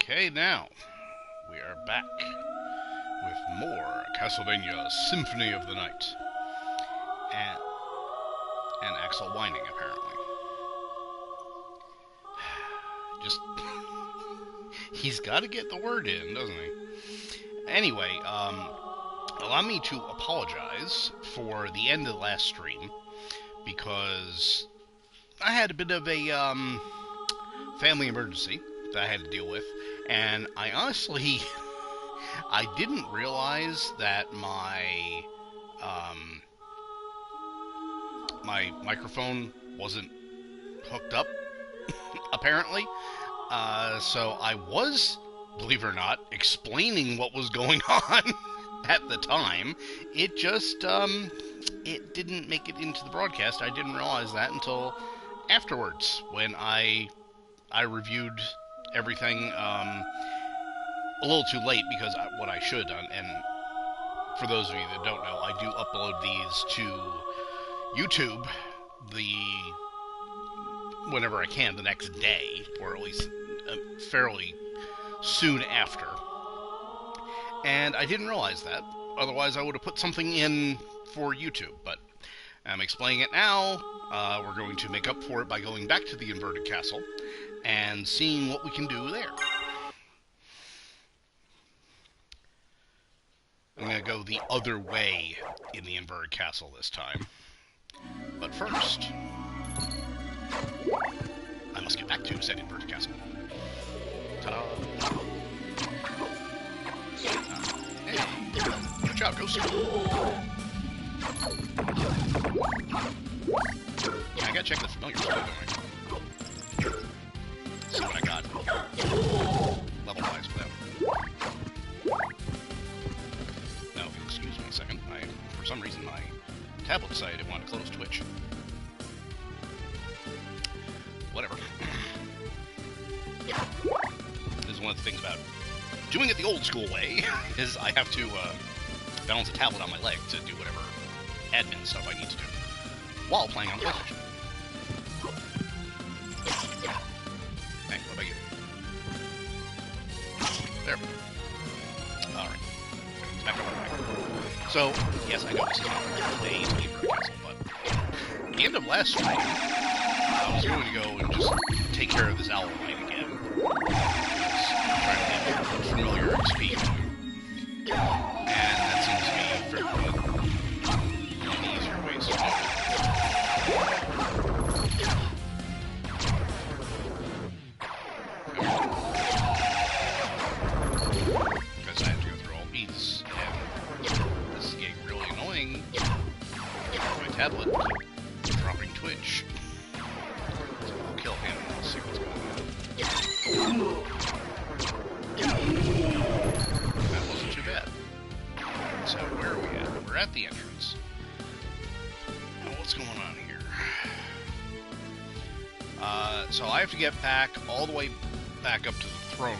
Okay, now we are back with more Castlevania Symphony of the Night. And Axel whining, apparently. Just... he's got to get the word in, doesn't he? Anyway, allow me to apologize for the end of the last stream, because I had a bit of a family emergency that I had to deal with, and I honestly, I didn't realize that my microphone wasn't hooked up, apparently. So I was, believe it or not, explaining what was going on at the time. It just, it didn't make it into the broadcast. I didn't realize that until afterwards, when I reviewed everything a little too late, because what I should have done, and for those of you that don't know, I do upload these to YouTube whenever I can, the next day, or at least fairly soon after. And I didn't realize that. Otherwise, I would have put something in for YouTube, but I'm explaining it now. We're going to make up for it by going back to the inverted castle and seeing what we can do there. I'm going to go the other way in the inverted castle this time. But first, I must get back to said inverted castle. Ta-da! Hey, good job, Ghost. Yeah, I gotta check the familiar stuff, don't I? See what I got level-wise for them. Now, if you'll excuse me a second, for some reason, my tablet decided it wanted to close Twitch. Whatever. This is one of the things about doing it the old school way, is I have to balance a tablet on my leg to do whatever admin stuff I need to do while playing on PlayStation. Hey, what about you? There. Alright. Back up. So, yes, I know this is not the day to be for Castle, but at the end of last stream, I was going to go and just take care of this owl fight again. I'm trying to get familiar XP. And that seems to be fairly one of the easier ways to do it. Because I have to go through all these, and this is getting really annoying. My tablet dropping Twitch. So we'll kill him and see what's going on. That wasn't too bad. So where are we at? We're at the entrance. Now what's going on here? So I have to get back all the way back up to the throne room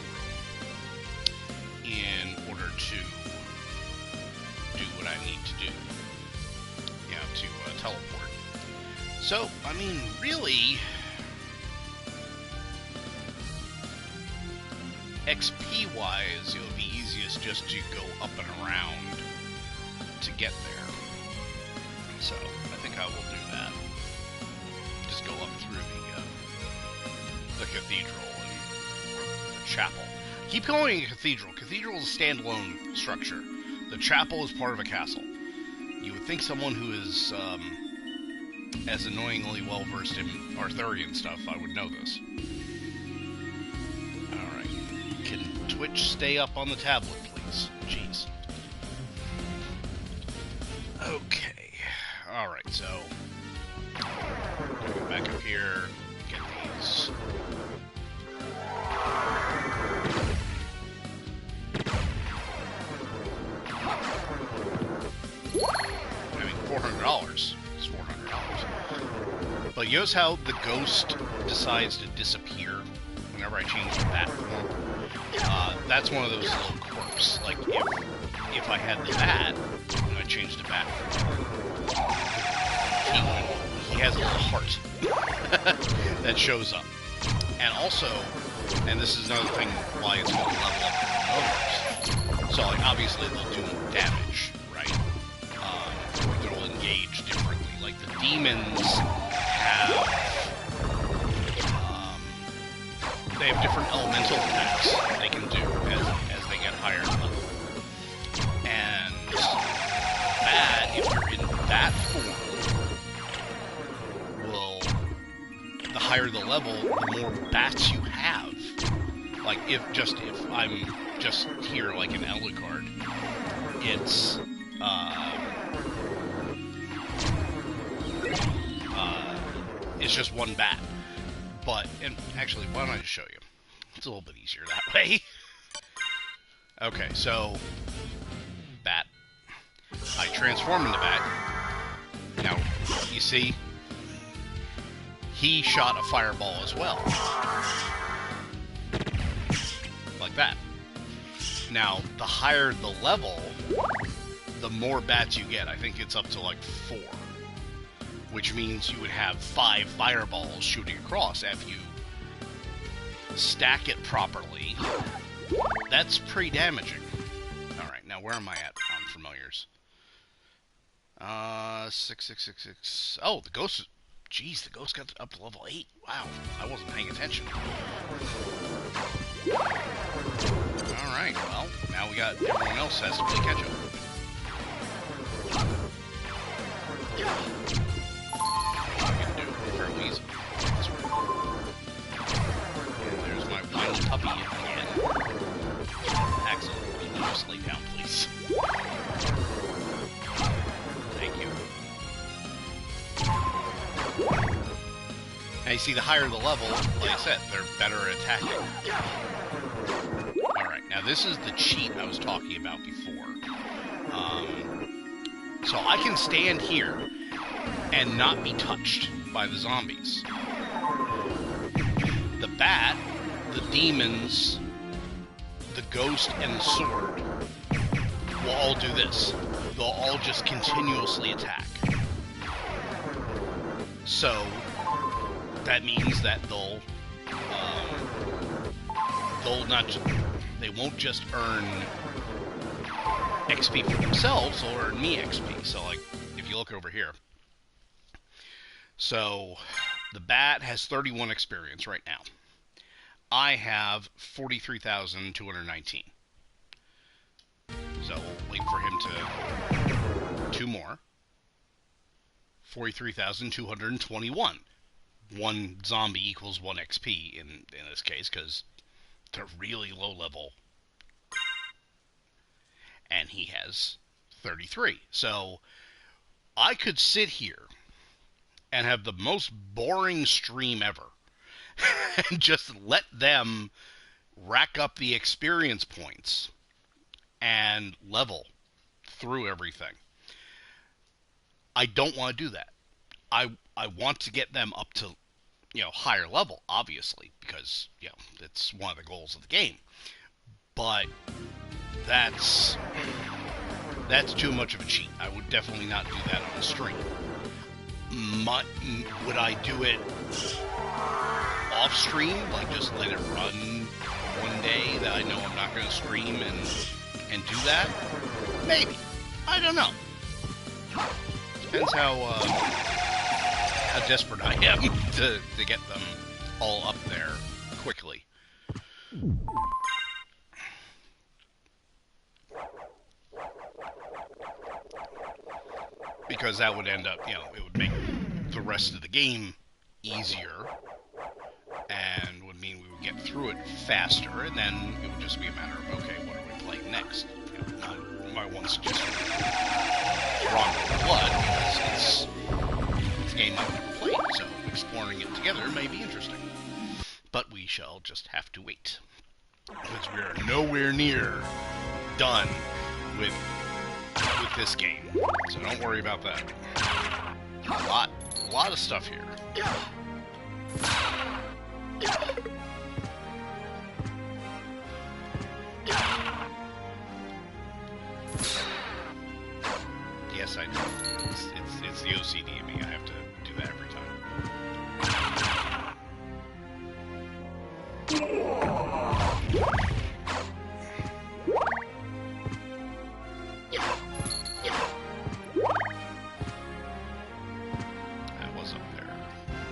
in order to do what I need to do. Yeah, to teleport. So, I mean, really, XP-wise, it would be easiest just to go up and around to get there. So, I think I will do that. Just go up through the cathedral and the chapel. Keep calling it a cathedral. Cathedral is a standalone structure. The chapel is part of a castle. You would think someone who is as annoyingly well-versed in Arthurian stuff, I would know this. Alright. Can Twitch stay up on the tablet, please? Jeez. Okay. Alright, so... go back up here, get these... I mean, $400. It's $400. But you notice how the ghost decides to disappear whenever I change the bat form? That's one of those little quirks. Like, if I had the bat, and I changed the bat form, he has a little heart that shows up. And also, and this is another thing why it's called level up promoters. So, like, obviously they'll do more damage, right? They'll engage differently. Like, the demons have, they have different elemental attacks they can do as they get higher level. And that, if you're in that form, the higher the level, the more bats you have. Like, if I'm just here like an Alucard, it's just one bat. But, and actually, why don't I just show you? It's a little bit easier that way. Okay, so, bat. I transform into bat. Now, you see, he shot a fireball as well. Like that. Now, the higher the level, the more bats you get. I think it's up to like 4. Which means you would have 5 fireballs shooting across. If you stack it properly, that's pretty damaging. Alright, now where am I at on familiars? 6666. Oh, the ghost. Jeez, the ghost got up to level 8. Wow, I wasn't paying attention. Alright, well, now we got everyone else has to play catch up. I can do fairly easy. And there's my one puppy again. Axel, can you just lay down, please? Thank you. And you see, the higher the level, like I said, they're better at attacking. Alright, now this is the cheat I was talking about before. So I can stand here and not be touched by the zombies. The bat, the demons, the ghost, and the sword will all do this. They'll all just continuously attack. So that means that they won't just earn XP for themselves, they'll earn me XP. So, like, if you look over here, so the bat has 31 experience right now. I have 43,219. So we'll wait for him to 2 more. 43,221. 1 zombie equals 1 XP in this case, because they're really low level. And he has 33. So I could sit here and have the most boring stream ever and just let them rack up the experience points and level through everything. I don't want to do that. I want to get them up to, higher level, obviously, because, it's one of the goals of the game. But that's too much of a cheat. I would definitely not do that on the stream. Would I do it off stream, like just let it run one day that I know I'm not going to stream and do that? Maybe. I don't know. Depends how desperate I am to get them all up there quickly. Because that would end up, it would make the rest of the game easier, and would mean we would get through it faster, and then it would just be a matter of, okay, what are we playing next? My one suggestion is Drawn with Blood, because it's a game I've never played, so exploring it together may be interesting. But we shall just have to wait, because we are nowhere near done with this game, so don't worry about that. A lot of stuff here. Yes, I know. It's the OCD in me. I have to do that every time. That was up there.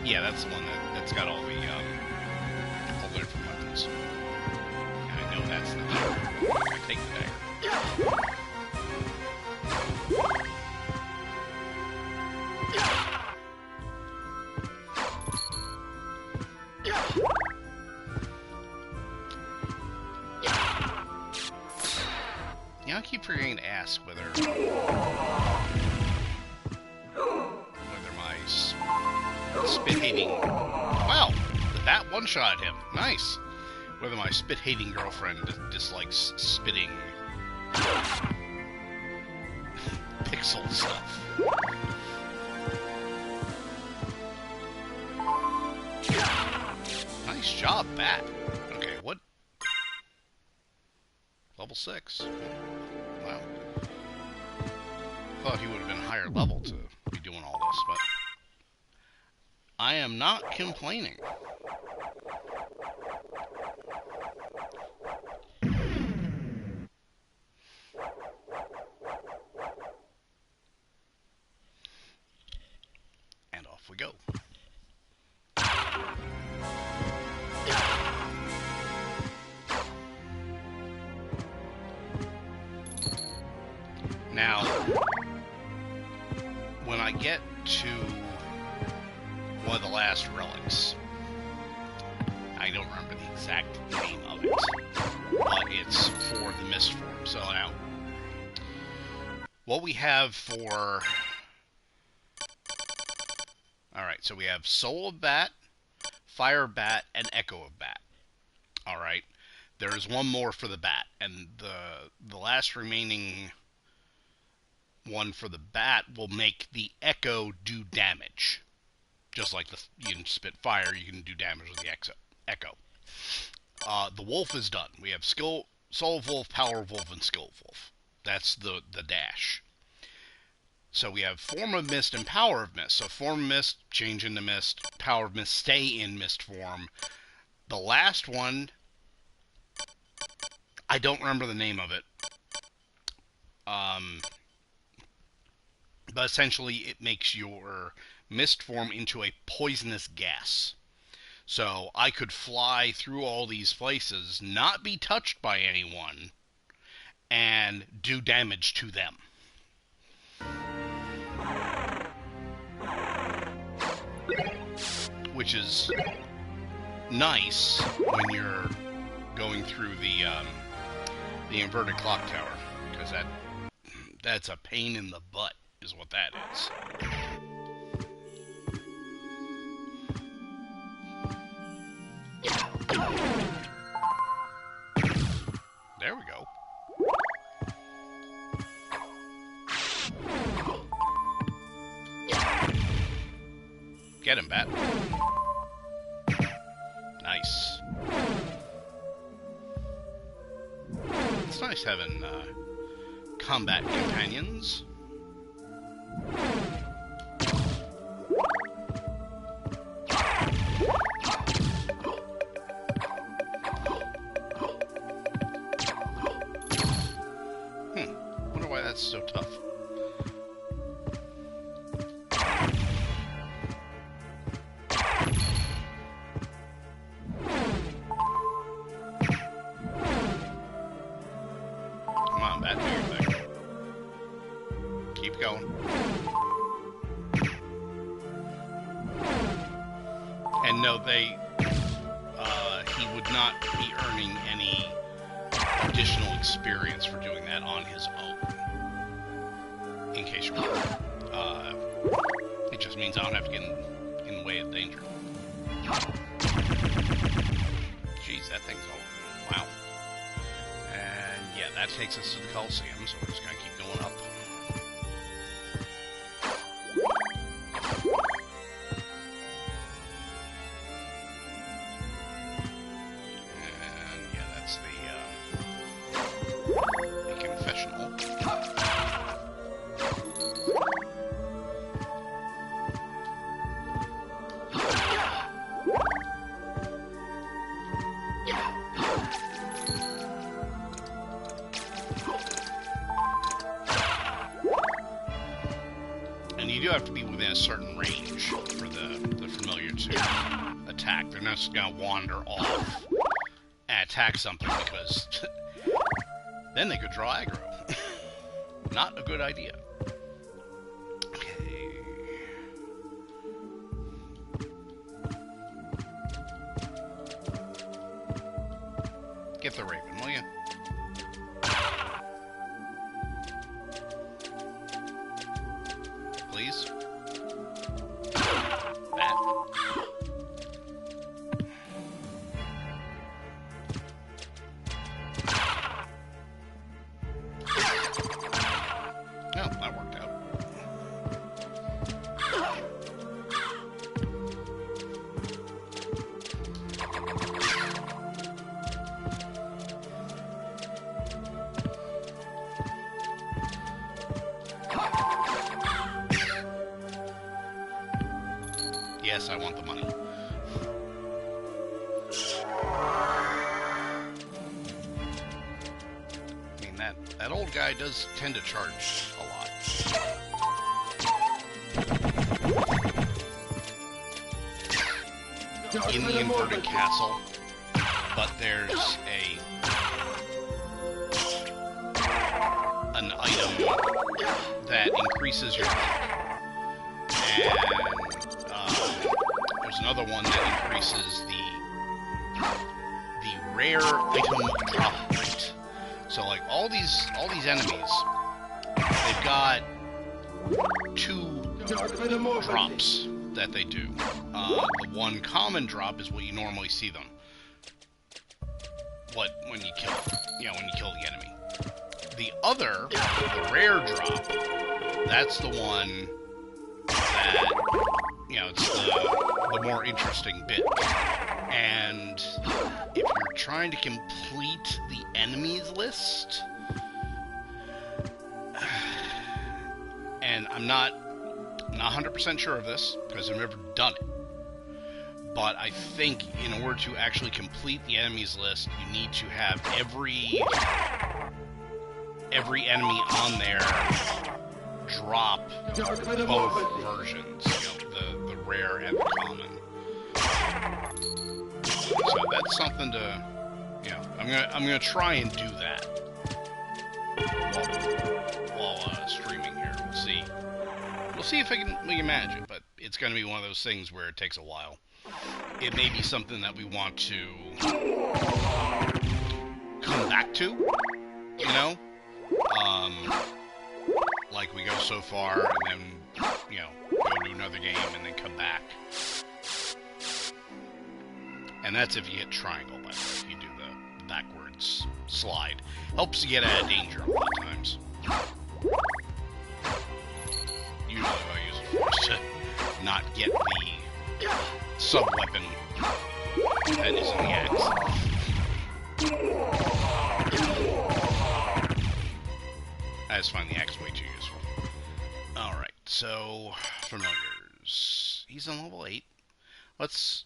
Yeah, that's the one that's got all the different weapons. And I know that's the dagger. I take the dagger. Yeah, I keep forgetting to ask whether my spit-hating... Wow! That one-shot him. Nice! Whether my spit-hating girlfriend dislikes spitting pixel stuff. Nice job, Bat. Okay, what? Level 6. Wow. Thought he would have been higher level to be doing all this, but I am not complaining. And off we go. Now, when I get to one of the last relics, I don't remember the exact name of it, but it's for the mist form. So now, what we have for... Alright, so we have Soul of Bat, Fire Bat, and Echo of Bat. Alright, there is one more for the Bat, and the last remaining one for the Bat will make the Echo do damage. Just like you can spit fire, you can do damage with the Echo. The Wolf is done. We have Soul Wolf, Power Wolf, and Skill Wolf. That's the dash. So we have Form of Mist and Power of Mist. So Form of Mist, change into Mist. Power of Mist, stay in Mist form. The last one, I don't remember the name of it. But essentially it makes your mist form into a poisonous gas. So I could fly through all these places, not be touched by anyone, and do damage to them. Which is nice when you're going through the inverted clock tower, because that's a pain in the butt, is what that is. There we go. Get him, Bat. Nice. It's nice having combat companions. Wonder why that's so tough. Come on, Bat, do your thing. Keep going. And no, he would not be earning any additional experience for doing that on his own. In case you're wondering. It just means I don't have to get in the way of danger. Jeez, that thing's all... Wow. And yeah, that takes us to the Coliseum, so we're just gonna keep going up. And yeah, that's the confessional. within a certain range for the familiar to attack. They're not just going to wander off and attack something, because then they could draw aggro. Not a good idea. Okay. Get the Raven, will you? Please? That. Oh, that worked out. Yes, I want the money. I mean, that old guy does tend to charge a lot. In the inverted castle, but there's an item that increases your luck, and there's another one that increases the rare item drop rate. So, like, all these enemies, they've got 2 drops that they do. The one common drop is what you normally see them. When you kill the enemy. The other, the rare drop, that's the one that, it's the more interesting bit. And if you're trying to complete the enemies list, and I'm not 100% sure of this, because I've never done it, but I think in order to actually complete the enemies list, you need to have every enemy on there drop both versions, the rare and the common. So that's something to, I'm gonna try and do that while streaming here. We'll see if we can manage it, but it's gonna be one of those things where it takes a while. It may be something that we want to come back to, like we go so far and then, go to another game and then come back. And that's if you hit triangle, by the way, if you do the backwards slide. Helps you get out of danger a lot of times. Usually I use it for to not get the sub-weapon that is in the axe. I just find the axe way too useful. Alright, so, familiars. He's on level 8. Let's...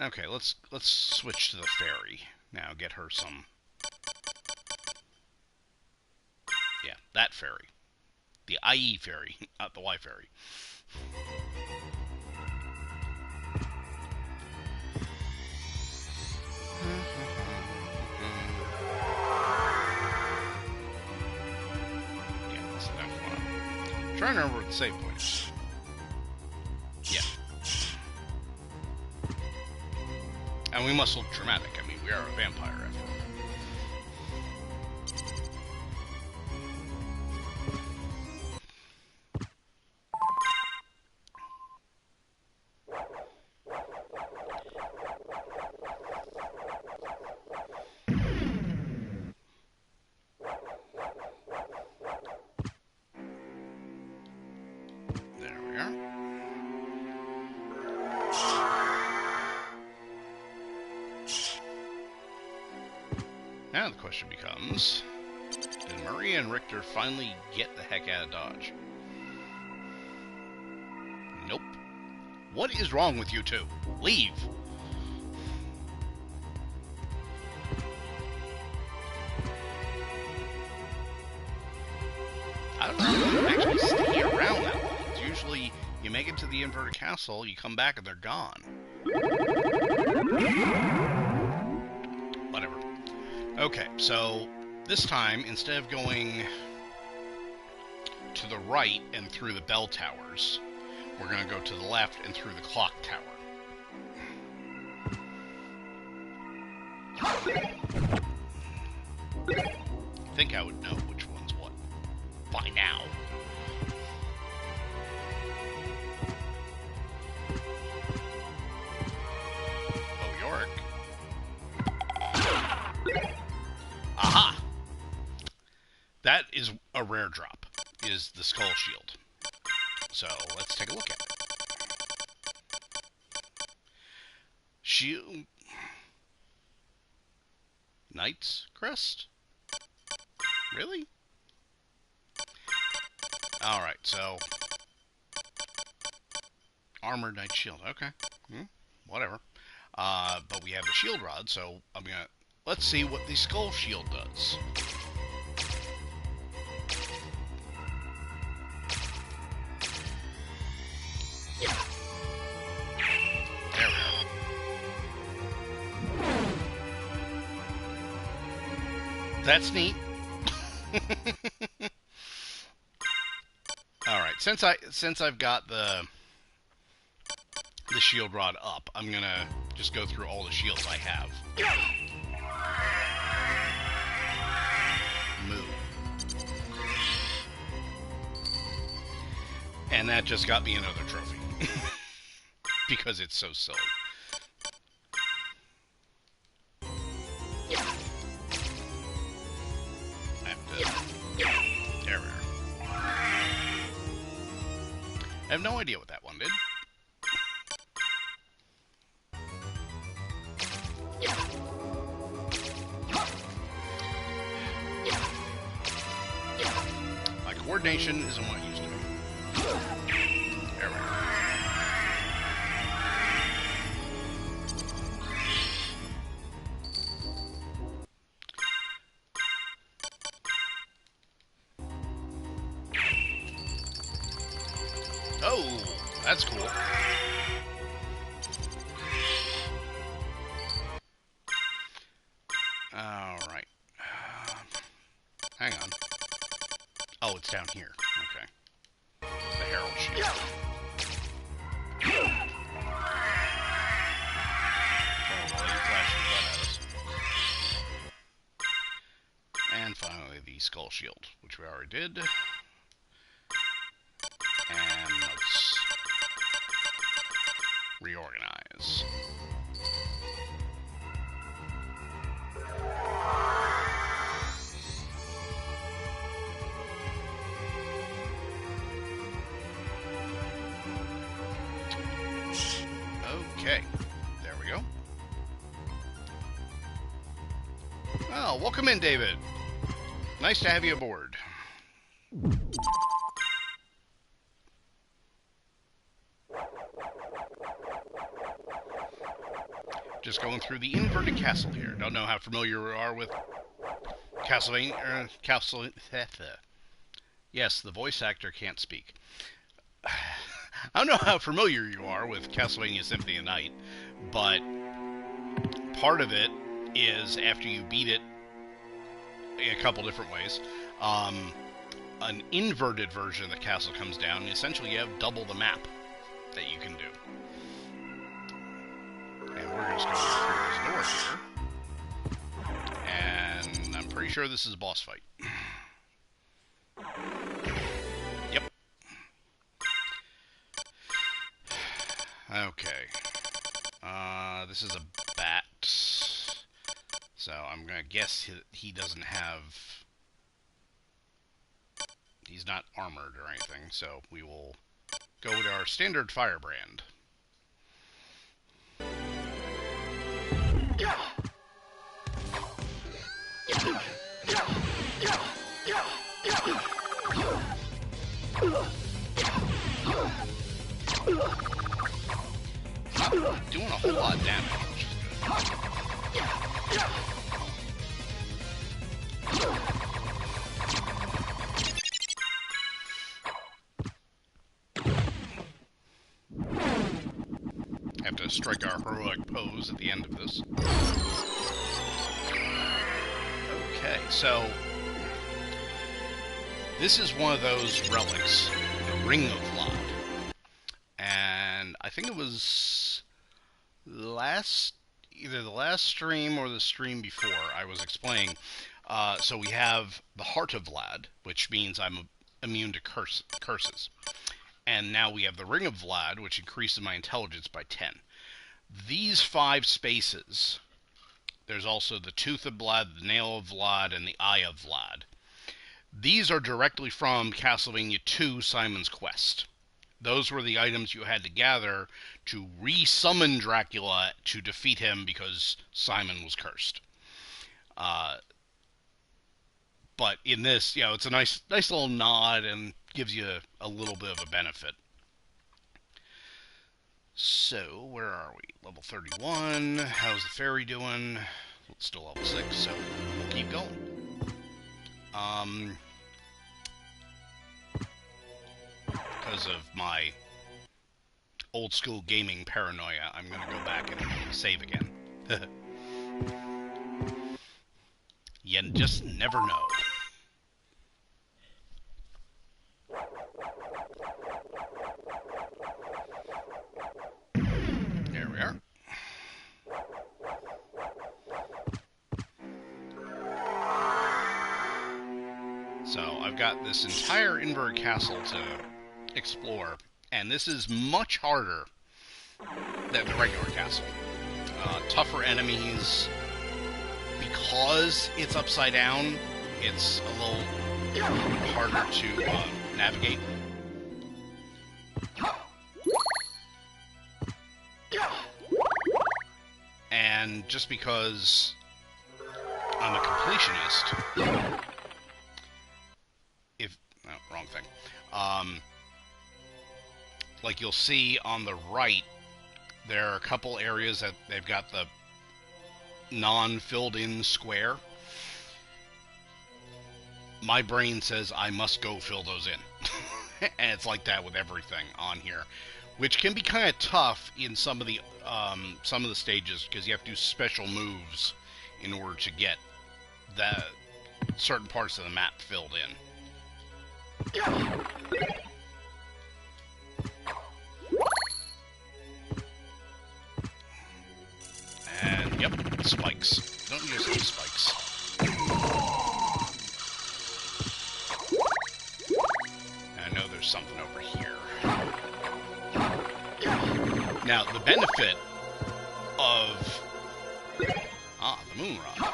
Okay, let's switch to the fairy. Now, get her some... Yeah, that fairy. The IE fairy, not the Y fairy. Yeah, that's enough fun. I'm trying to remember what the save point is. Yeah. And we must look dramatic. I mean, we are a vampire after all. There we are. Now the question becomes, did Maria and Richter finally get the heck out of Dodge? Nope. What is wrong with you two? Leave! You make it to the inverted castle, you come back and they're gone. Whatever. Okay, so this time, instead of going to the right and through the bell towers, we're going to go to the left and through the clock tower. I think I would know which one's what by now. Oh, Yorick. Aha! That is a rare drop, is the Skull Shield. So, let's take a look at it. Shield... Knight's Crest? Really? Alright, so... Armored Knight Shield, okay. Whatever. But we have the Shield Rod, so I'm gonna... Let's see what the Skull Shield does. There we go. That's neat. Alright, since I've got the shield rod up, I'm gonna just go through all the shields I have. Move. And that just got me another trophy. Because it's so silly. There we are. I have no idea what that one did. My coordination isn't what it used to be. There we are. Oh, that's cool. Alright. Hang on. Oh, it's down here. Okay. The Herald Shield. And finally, the Skull Shield, which we already did. And let's reorganize. Okay, there we go. Oh, welcome in, David. Nice to have you aboard. Just going through the inverted castle here. Don't know how familiar you are with Castlevania. Yes, the voice actor can't speak. I don't know how familiar you are with Castlevania Symphony of the Night, but part of it is after you beat it in a couple different ways, an inverted version of the castle comes down, and essentially you have double the map that you can do. And we're just going through this door here. And I'm pretty sure this is a boss fight. Yep. Okay. This is a bat. So I'm going to guess he doesn't have... He's not armored or anything, so we will go with our standard firebrand. Doing a whole lot of damage, which is good. have to strike our heroic pose at the end of this. Okay, so this is one of those relics, the Ring of Vlad. And I think it was either the last stream or the stream before, I was explaining. So we have the Heart of Vlad, which means I'm immune to curses. And now we have the Ring of Vlad, which increases my intelligence by 10. These 5 spaces, there's also the Tooth of Vlad, the Nail of Vlad, and the Eye of Vlad. These are directly from Castlevania 2, Simon's Quest. Those were the items you had to gather to re-summon Dracula to defeat him because Simon was cursed. But in this, it's a nice little nod and gives you a little bit of a benefit. So, where are we? Level 31. How's the fairy doing? It's still level 6, so we'll keep going. Because of my old school gaming paranoia, I'm going to go back and save again. You just never know. There we are. So I've got this entire inverted castle to explore, and this is much harder than the regular castle. Tougher enemies. Because it's upside down, it's a little harder to navigate. And just because I'm a completionist, wrong thing. Like you'll see on the right, there are a couple areas that they've got the non-filled in square. My brain says I must go fill those in. And it's like that with everything on here, which can be kind of tough in some of the stages because you have to do special moves in order to get the certain parts of the map filled in. And yep, spikes. Don't use those spikes. I know there's something over here. Now, the benefit of... the moon rod.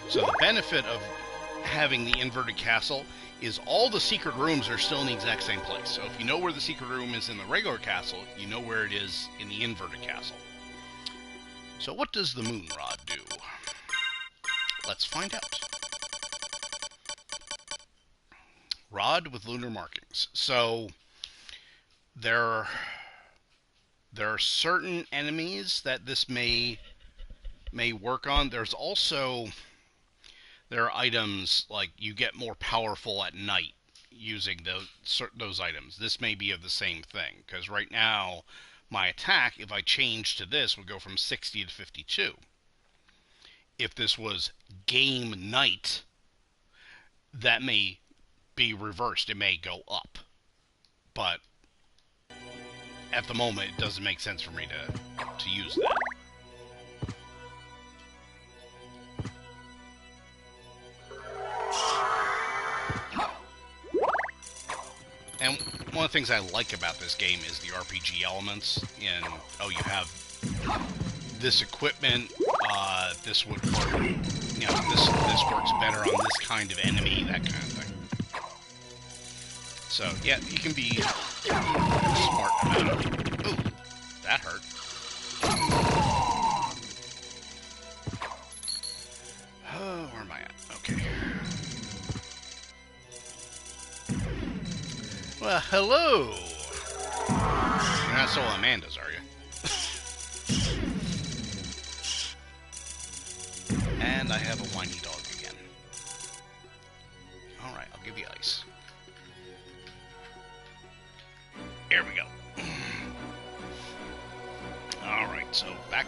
So the benefit of having the inverted castle is all the secret rooms are still in the exact same place. So if you know where the secret room is in the regular castle, you know where it is in the inverted castle. So what does the moon rod do? Let's find out. Rod with lunar markings. So there are certain enemies that this may work on. There are items like you get more powerful at night using those items. This may be of the same thing, because right now my attack, if I change to this, would go from 60 to 52. If this was game night, that may be reversed. It may go up. But at the moment, it doesn't make sense for me to use that. And one of the things I like about this game is the RPG elements. You have this equipment, this would work, this works better on this kind of enemy, that kind of thing. So, yeah, you can be smart about it. Ooh, that hurt. Oh, where am I at? Okay. Well, hello! You're not so Amanda's, are you? And I have a whiny dog again. Alright, I'll give you ice. Here we go. back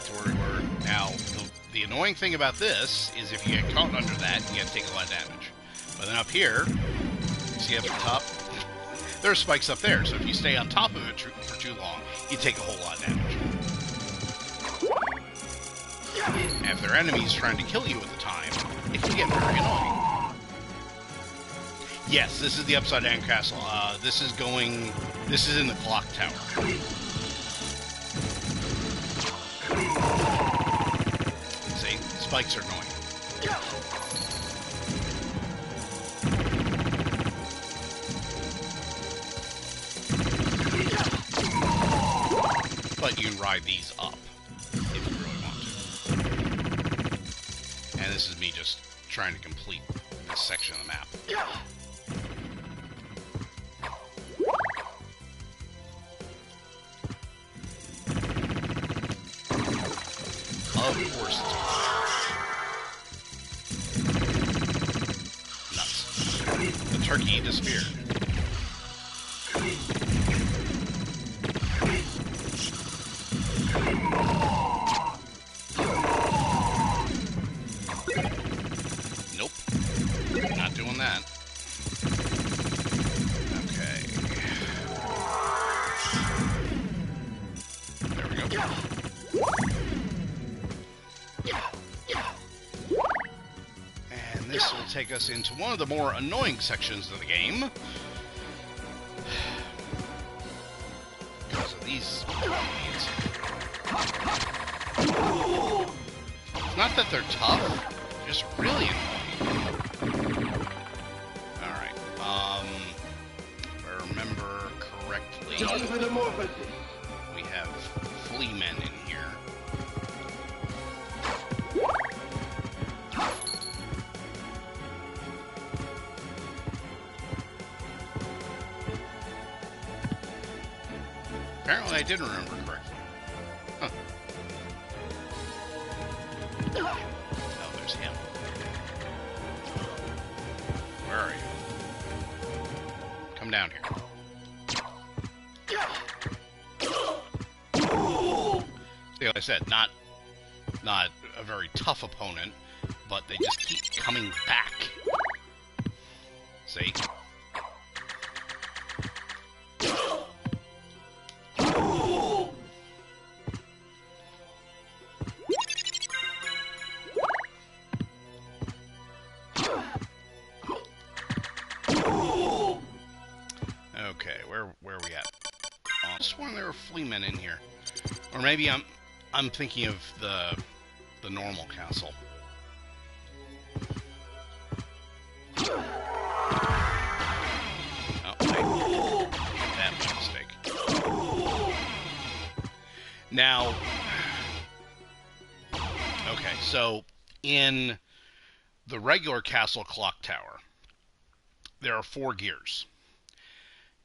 to where we were. Now, the annoying thing about this is if you get caught under that, you have to take a lot of damage. But then up here, see up at the top? There are spikes up there, so if you stay on top of it for too long, you take a whole lot of damage. And if there are enemies trying to kill you at the time, it can get very annoying. Yes, this is the Upside Down Castle. This is in the clock tower. See? Spikes are annoying. But you can ride these up if you really want to. And this is me just trying to complete this section of the map. Of course it's nuts. The turkey disappeared. Nope. Not doing that. Okay. There we go. And this will take us into one of the more annoying sections of the game. Because of these idiots. It's not that they're tough, they're just really annoying. Alright, if I remember correctly, we have flea men in here. Apparently I did remember correctly. Huh. Oh, there's him. Where are you? Come down here. See, like I said, not a very tough opponent, but they just keep coming back. See? Okay, where are we at? Oh, I just sworn there were flea men in here. Or maybe I'm thinking of the normal castle. Oh, that was a mistake. Now, okay, so in the regular castle clock tower, there are 4 gears.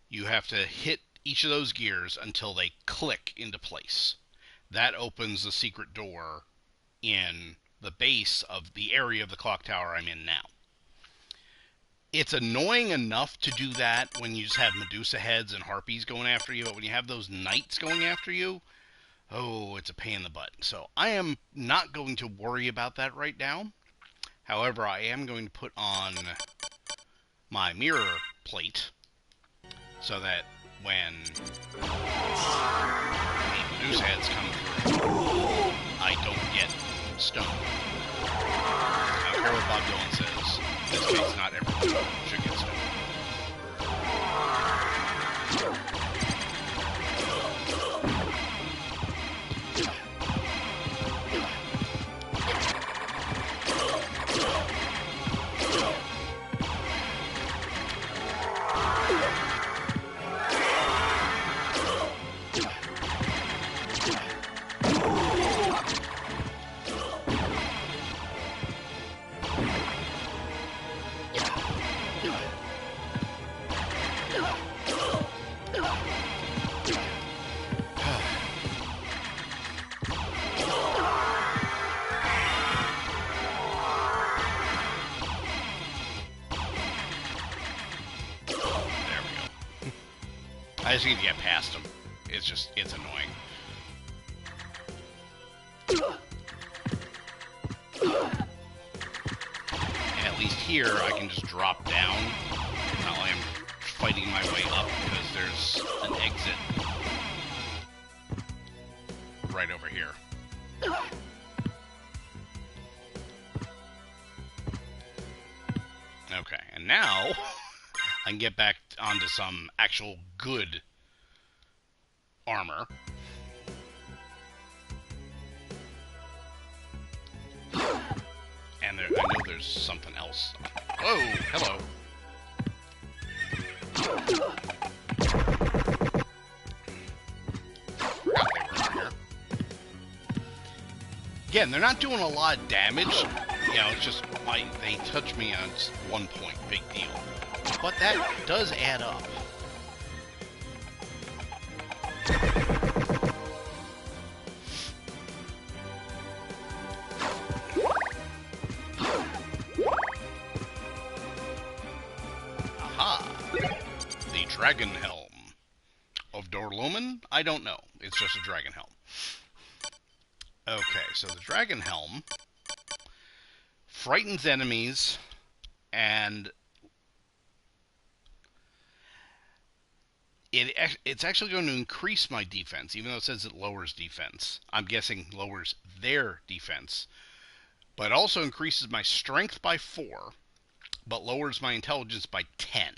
You have to hit each of those gears until they click into place. That opens the secret door in the base of the area of the clock tower I'm in now. It's annoying enough to do that when you just have Medusa heads and harpies going after you, but when you have those knights going after you, oh, it's a pain in the butt. So I am not going to worry about that right now. However, I am going to put on my mirror plate so that when the Medusa heads come through, I don't get stoned. I don't care what Bob Dylan says. In this case, not everyone should get stoned. I just need to get past them. It's annoying. And at least here, I can just drop down. Not like I'm fighting my way up, because there's an exit right over here. Okay, and now I can get back onto some actual good armor. And I know there's something else. Oh, hello. Forgot they were over here. Again, they're not doing a lot of damage. You know, it's just they touch me on 1 point, big deal. But that does add up. Aha! The Dragon Helm of Dorloman? I don't know. It's just a Dragon Helm. Okay, so the Dragon Helm frightens enemies, and it's actually going to increase my defense, even though it says it lowers defense. I'm guessing lowers their defense. But it also increases my strength by 4, but lowers my intelligence by 10.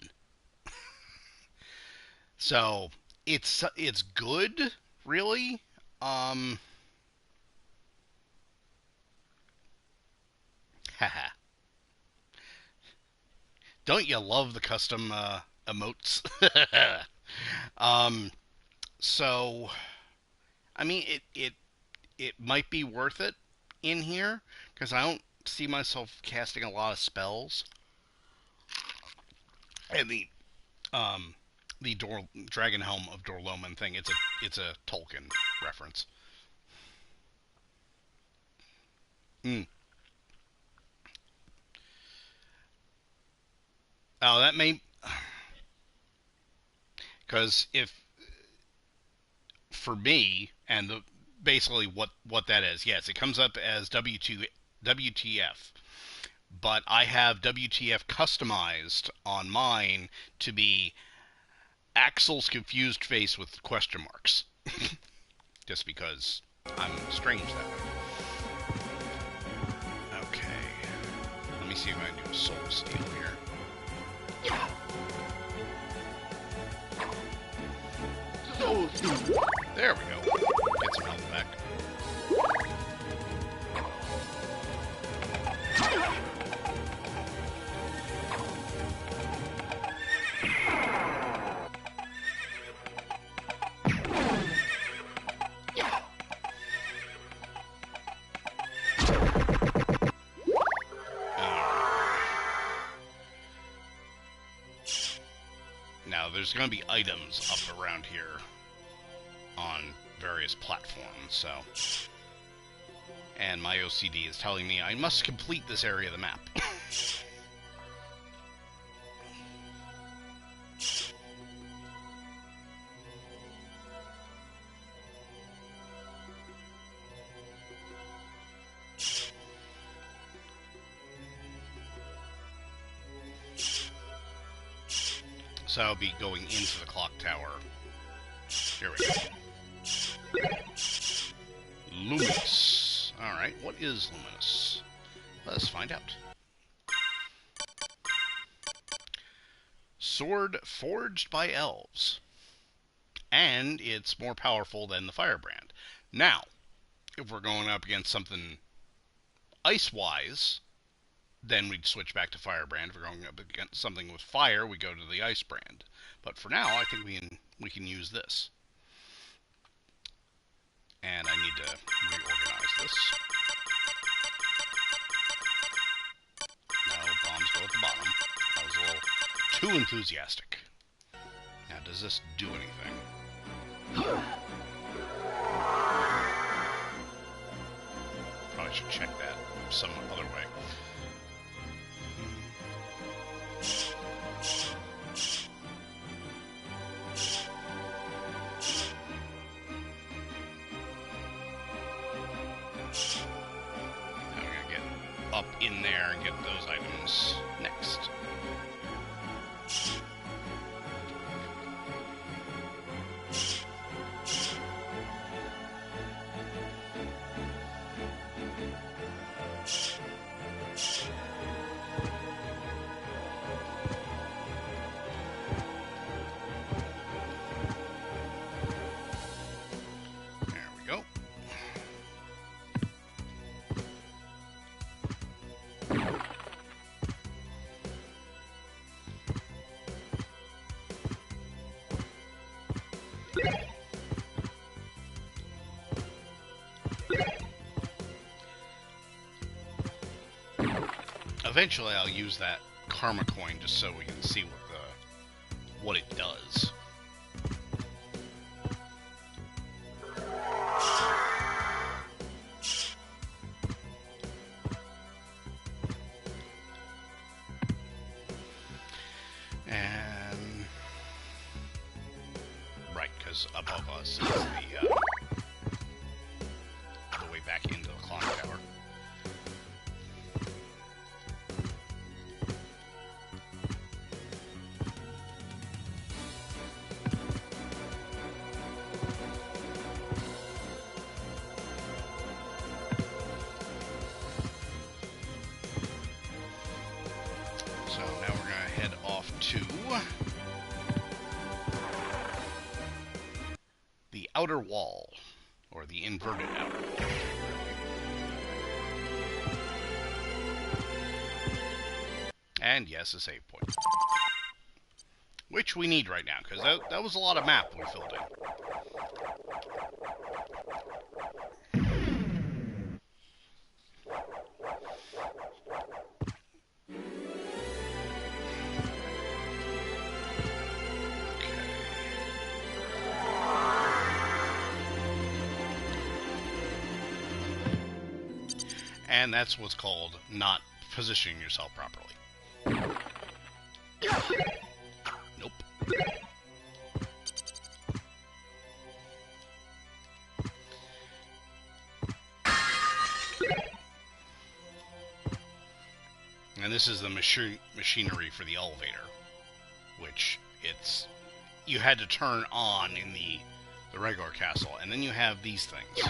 So, it's good, really. Haha. Don't you love the custom emotes? So, I mean, it might be worth it in here, because I don't see myself casting a lot of spells. And the Dragon Helm of Dorloman thing, it's a Tolkien reference. Oh, that may... Because for me, and basically what that is, yes, it comes up as WTF. But I have WTF customized on mine to be Axel's confused face with question marks. Just because I'm strange that way. Okay. Let me see if I can do a soul steal here. There we go. Get some health back. Now, there's going to be items up around here on various platforms, so... And my OCD is telling me I must complete this area of the map. So I'll be going into the clock tower. Here we go. Luminous. Alright, what is luminous? Let's find out. Sword forged by elves. And it's more powerful than the firebrand. Now, if we're going up against something ice-wise, then we'd switch back to firebrand. If we're going up against something with fire, we go to the ice brand. But for now, I think we can use this. And I need to reorganize this. No, bombs go at the bottom. I was a little too enthusiastic. Now, does this do anything? Probably should check that some other way. up in there and get those items next. Eventually, I'll use that karma coin just so we can see what it does. And right, because above us is the way back into the clock tower. So now we're going to head off to the outer wall, or the inverted outer wall. And yes, a save point. Which we need right now, because that was a lot of map we filled in. And that's what's called not positioning yourself properly. Nope. And this is the machinery for the elevator, which you had to turn on in the regular castle. And then you have these things.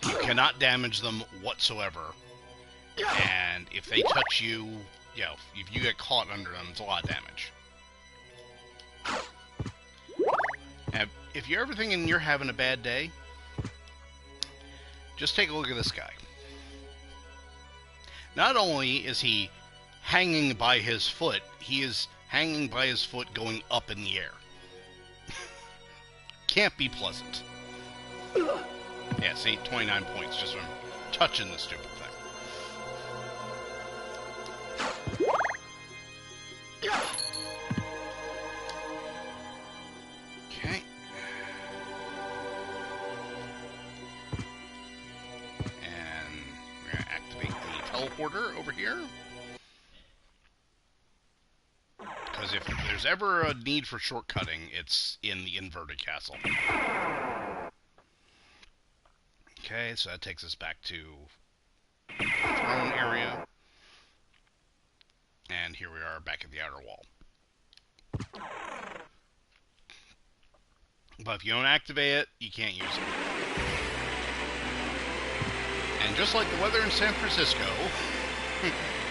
You cannot damage them whatsoever, and if they touch you, if you get caught under them, it's a lot of damage. And if you're ever thinking you're having a bad day, just take a look at this guy. Not only is he hanging by his foot, he is hanging by his foot going up in the air. Can't be pleasant. Yeah, see, 29 points just from touching the stupid thing. Okay. And we're going to activate the teleporter over here. Because if there's ever a need for shortcutting, it's in the inverted castle. Okay, so that takes us back to the throne area. And here we are back at the outer wall. But if you don't activate it, you can't use it. And just like the weather in San Francisco,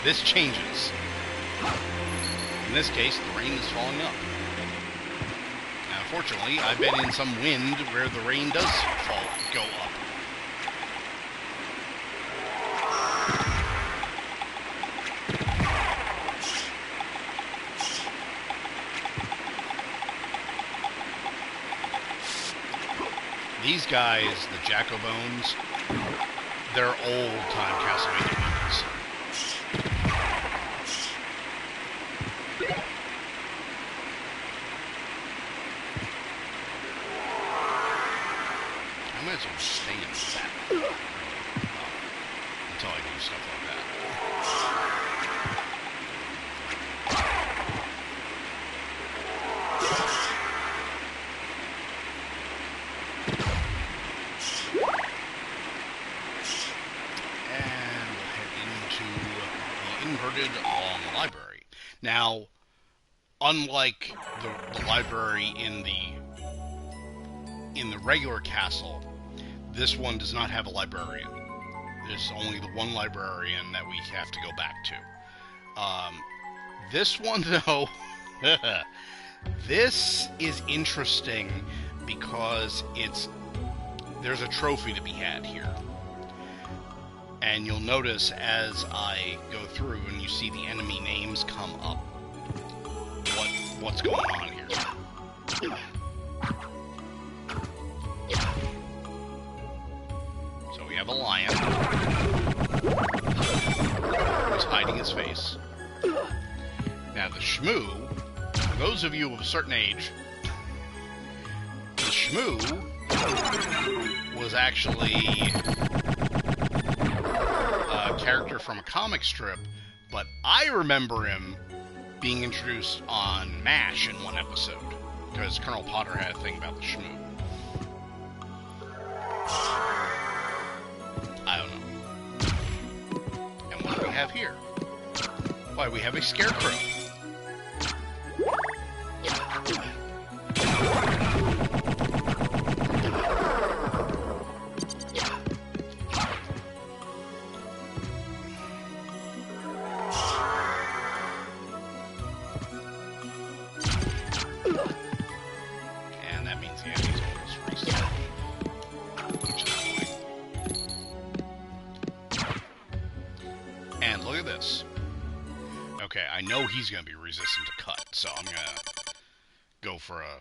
this changes. In this case, the rain is falling up. Now, unfortunately, I've been in some wind where the rain does go up. These guys, the Jacobones, they're old-time Castlevania villains. I might as well stay in that until I do stuff like that. unlike the library in the regular castle, this one does not have a librarian. There's only the one librarian that we have to go back to. This one, though, this is interesting because there's a trophy to be had here. And you'll notice as I go through and you see the enemy names come up, what's going on here. So we have a lion who's hiding his face. Now the Shmoo, for those of you of a certain age, the Shmoo was actually a character from a comic strip, but I remember him being introduced on MASH in one episode, because Colonel Potter had a thing about the Shmoo. I don't know. And what do we have here? Why, we have a scarecrow. And that means the enemy's almost restarted. Which is annoying. And look at this. Okay, I know he's going to be resistant to cut, so I'm going to go for a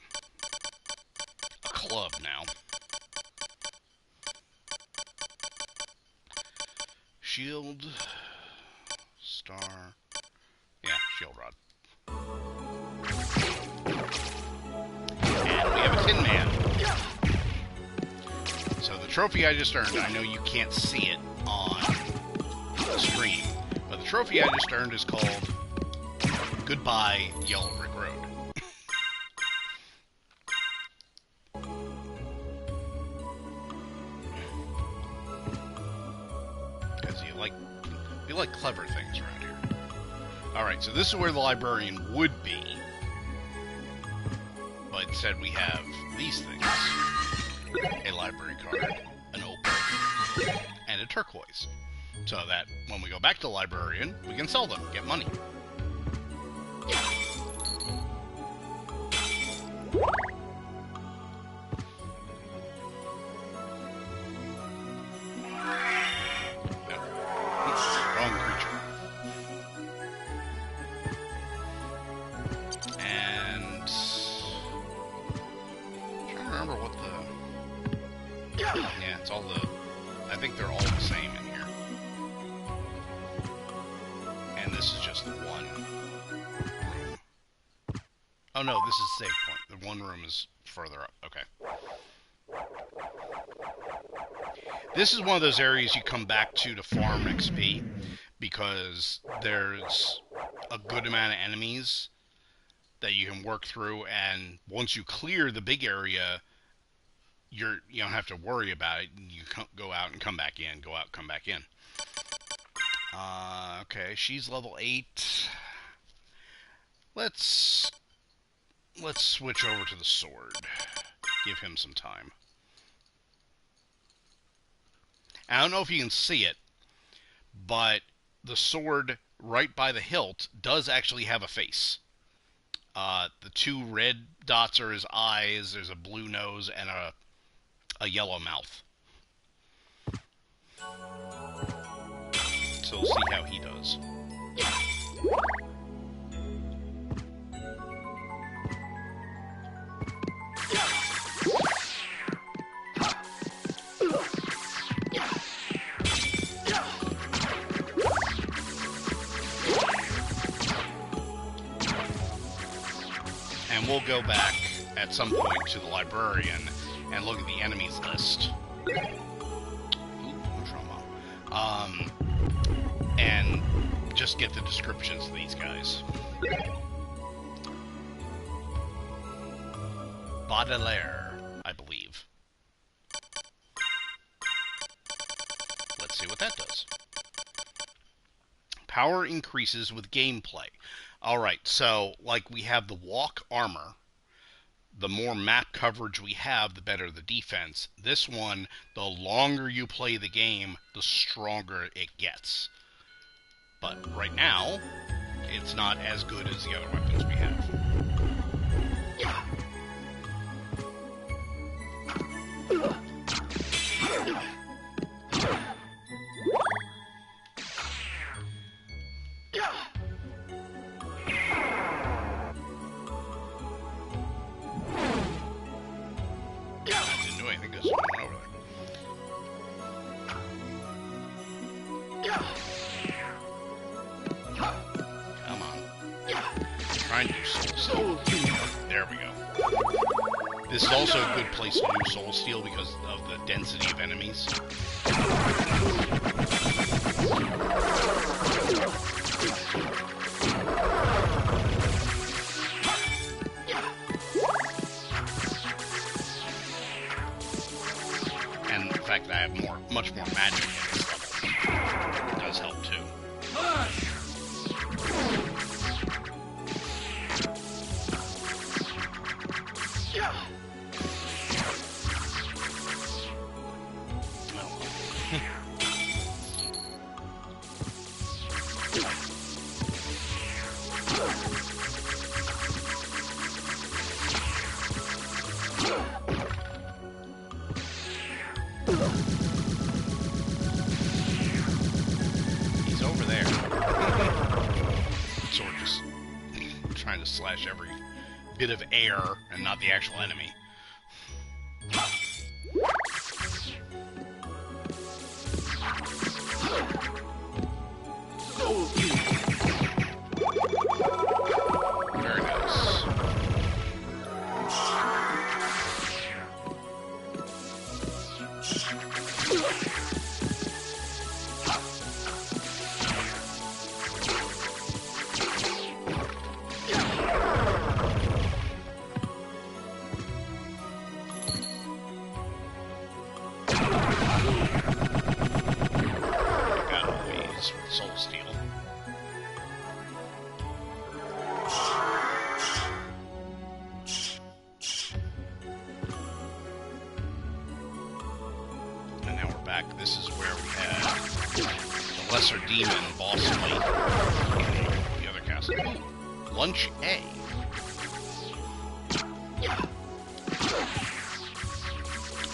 club now. Shield. Star. Yeah, shield rod. And we have a Tin Man. So the trophy I just earned, I know you can't see it on the screen, but the trophy I just earned is called Goodbye, Yellow Brick Road. Because you like clever things around here. Alright, so this is where the librarian would be. But instead we have these things. A library card, an opal, and a turquoise. So that when we go back to the librarian, we can sell them, get money. Wrong creature. And I'm trying to remember what the... Yeah, it's all the... I think they're all the same in here. And this is just the one room. Oh no, this is save point. The one room is further up. Okay. This is one of those areas you come back to farm XP, because there's a good amount of enemies that you can work through, and once you clear the big area, you don't have to worry about it. You go out and come back in, go out, come back in. Okay, she's level 8. Let's switch over to the sword. Give him some time. I don't know if you can see it, but the sword right by the hilt does actually have a face. The two red dots are his eyes, there's a blue nose, and a yellow mouth. So we'll see how he does. And we'll go back at some point to the librarian and look at the enemies list. Ooh, trauma. And just get the descriptions of these guys. Baudelaire, I believe. Let's see what that does. Power increases with gameplay. Alright, so, like, we have the walk armor. The more map coverage we have, the better the defense. This one, the longer you play the game, the stronger it gets. But right now, it's not as good as the other weapons we have. There we go. This is also a good place to do Soul Steal because of the density of enemies. And the fact that I have much more magic in this level does help too. He's over there. Sort of just trying to slash every bit of air and not the actual enemy. Very nice. Got all these with Soul Steal. And now we're back. This is where we had the Lesser Demon boss fight in the other castle. Lunch A.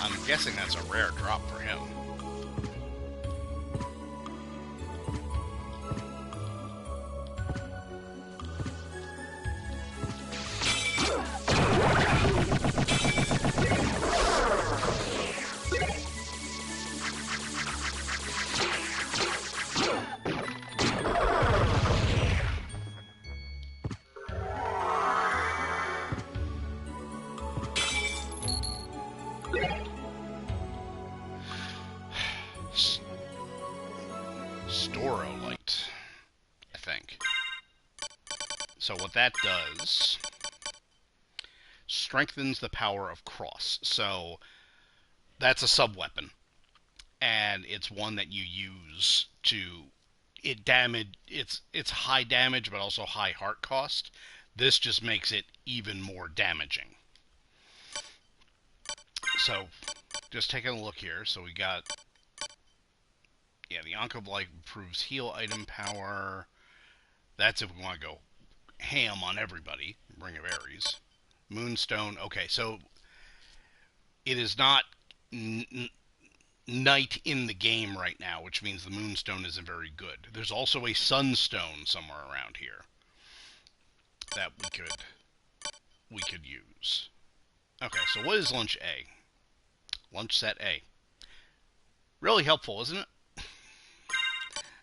I'm guessing that's a rare drop for him. Storolite, I think. So what that does, strengthens the power of cross. So that's a sub-weapon, and it's one that you use to it's high damage but also high heart cost. This just makes it even more damaging. So just taking a look here, so we got, yeah, the Ankh of Light improves heal item power. That's if we want to go ham on everybody. Ring of Ares. Moonstone. Okay, so it is not night in the game right now, which means the Moonstone isn't very good. There's also a Sunstone somewhere around here that we could use. Okay, so what is Lunch A? Lunch Set A. Really helpful, isn't it?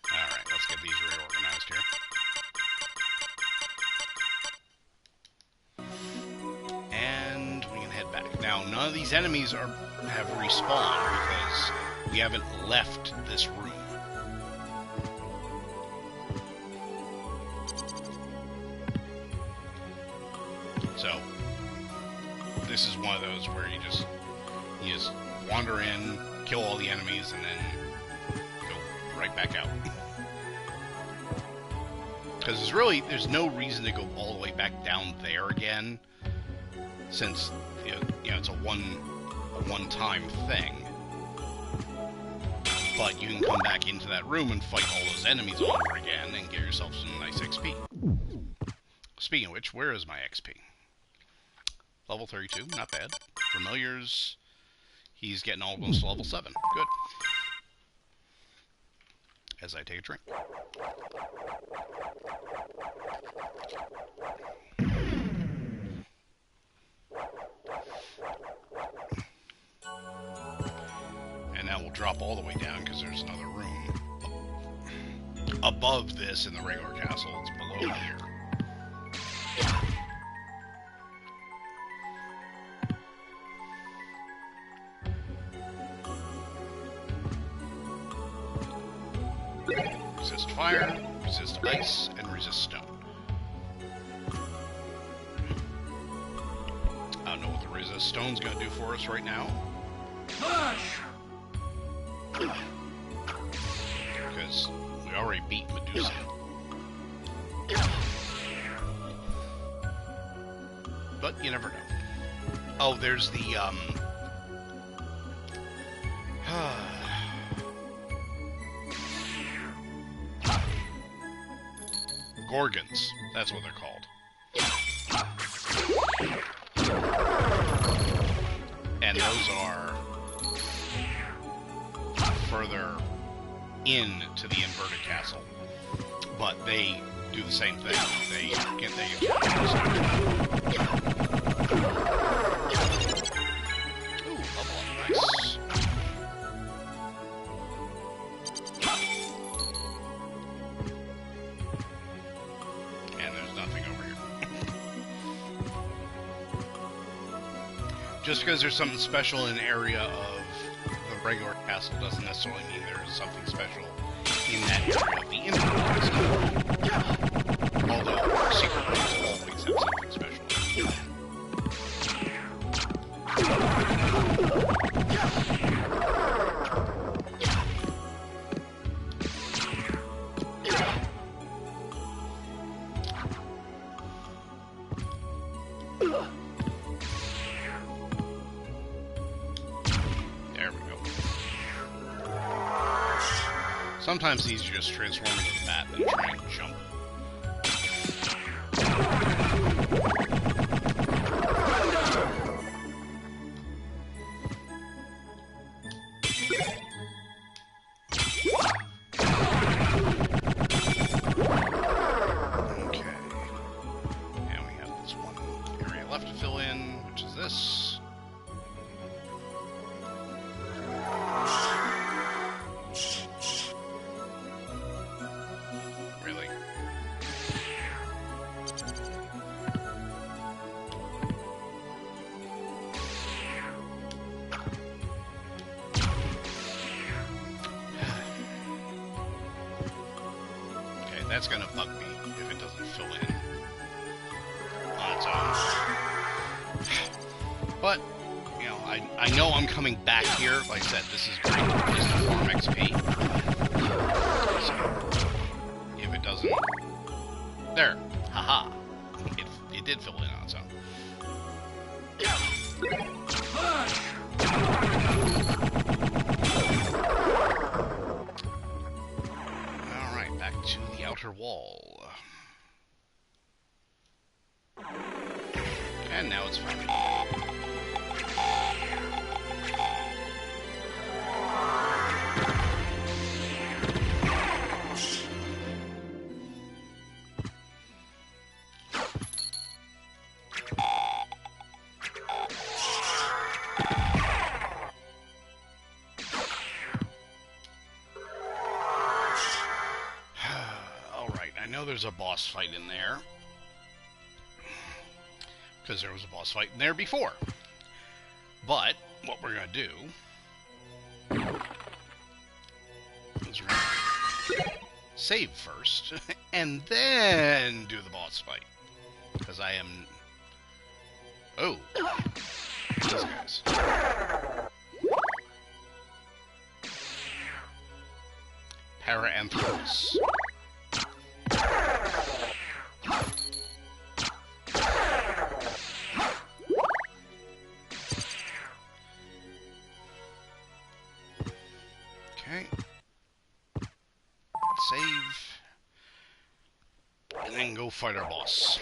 Alright, let's get these reorganized here. And we can head back. Now, none of these enemies have respawned because we haven't left this room. So, this is one of those where you just wander in, kill all the enemies, and then go right back out. Because there's no reason to go all the way back down there again, since it's a one-time thing. But you can come back into that room and fight all those enemies all over again and get yourself some nice XP. Speaking of which, where is my XP? Level 32, not bad. Familiars, he's getting almost to level 7. Good. As I take a drink. And now we'll drop all the way down because there's another room above this in the regular castle. It's below here. Resist fire, resist ice, and resist stone. I don't know what the resist stone's gonna do for us right now. Because we already beat Medusa. But you never know. Oh, there's the, Gorgons. That's what they're called. And those are further into the inverted castle. But they do the same thing. They get ooh, level up, nice. And there's nothing over here. Just because there's something special in an area of the regular castle doesn't necessarily mean there's something special in that area of the inverted castle. Although secret rooms always have something special. There we go. Sometimes these just transform into the bat and try and jump. That's gonna bug me if it doesn't fill in on its own. But, I know I'm coming back here. Like I said, this is great just to farm XP. So, if it doesn't... There. Haha. It did fill in on its own. To the outer wall. And now it's fine. There's a boss fight in there. Because there was a boss fight in there before. But, what we're going to do... is we're going to save first, and then do the boss fight. Because I am... Oh. These guys. Paranthropus. go fight our boss.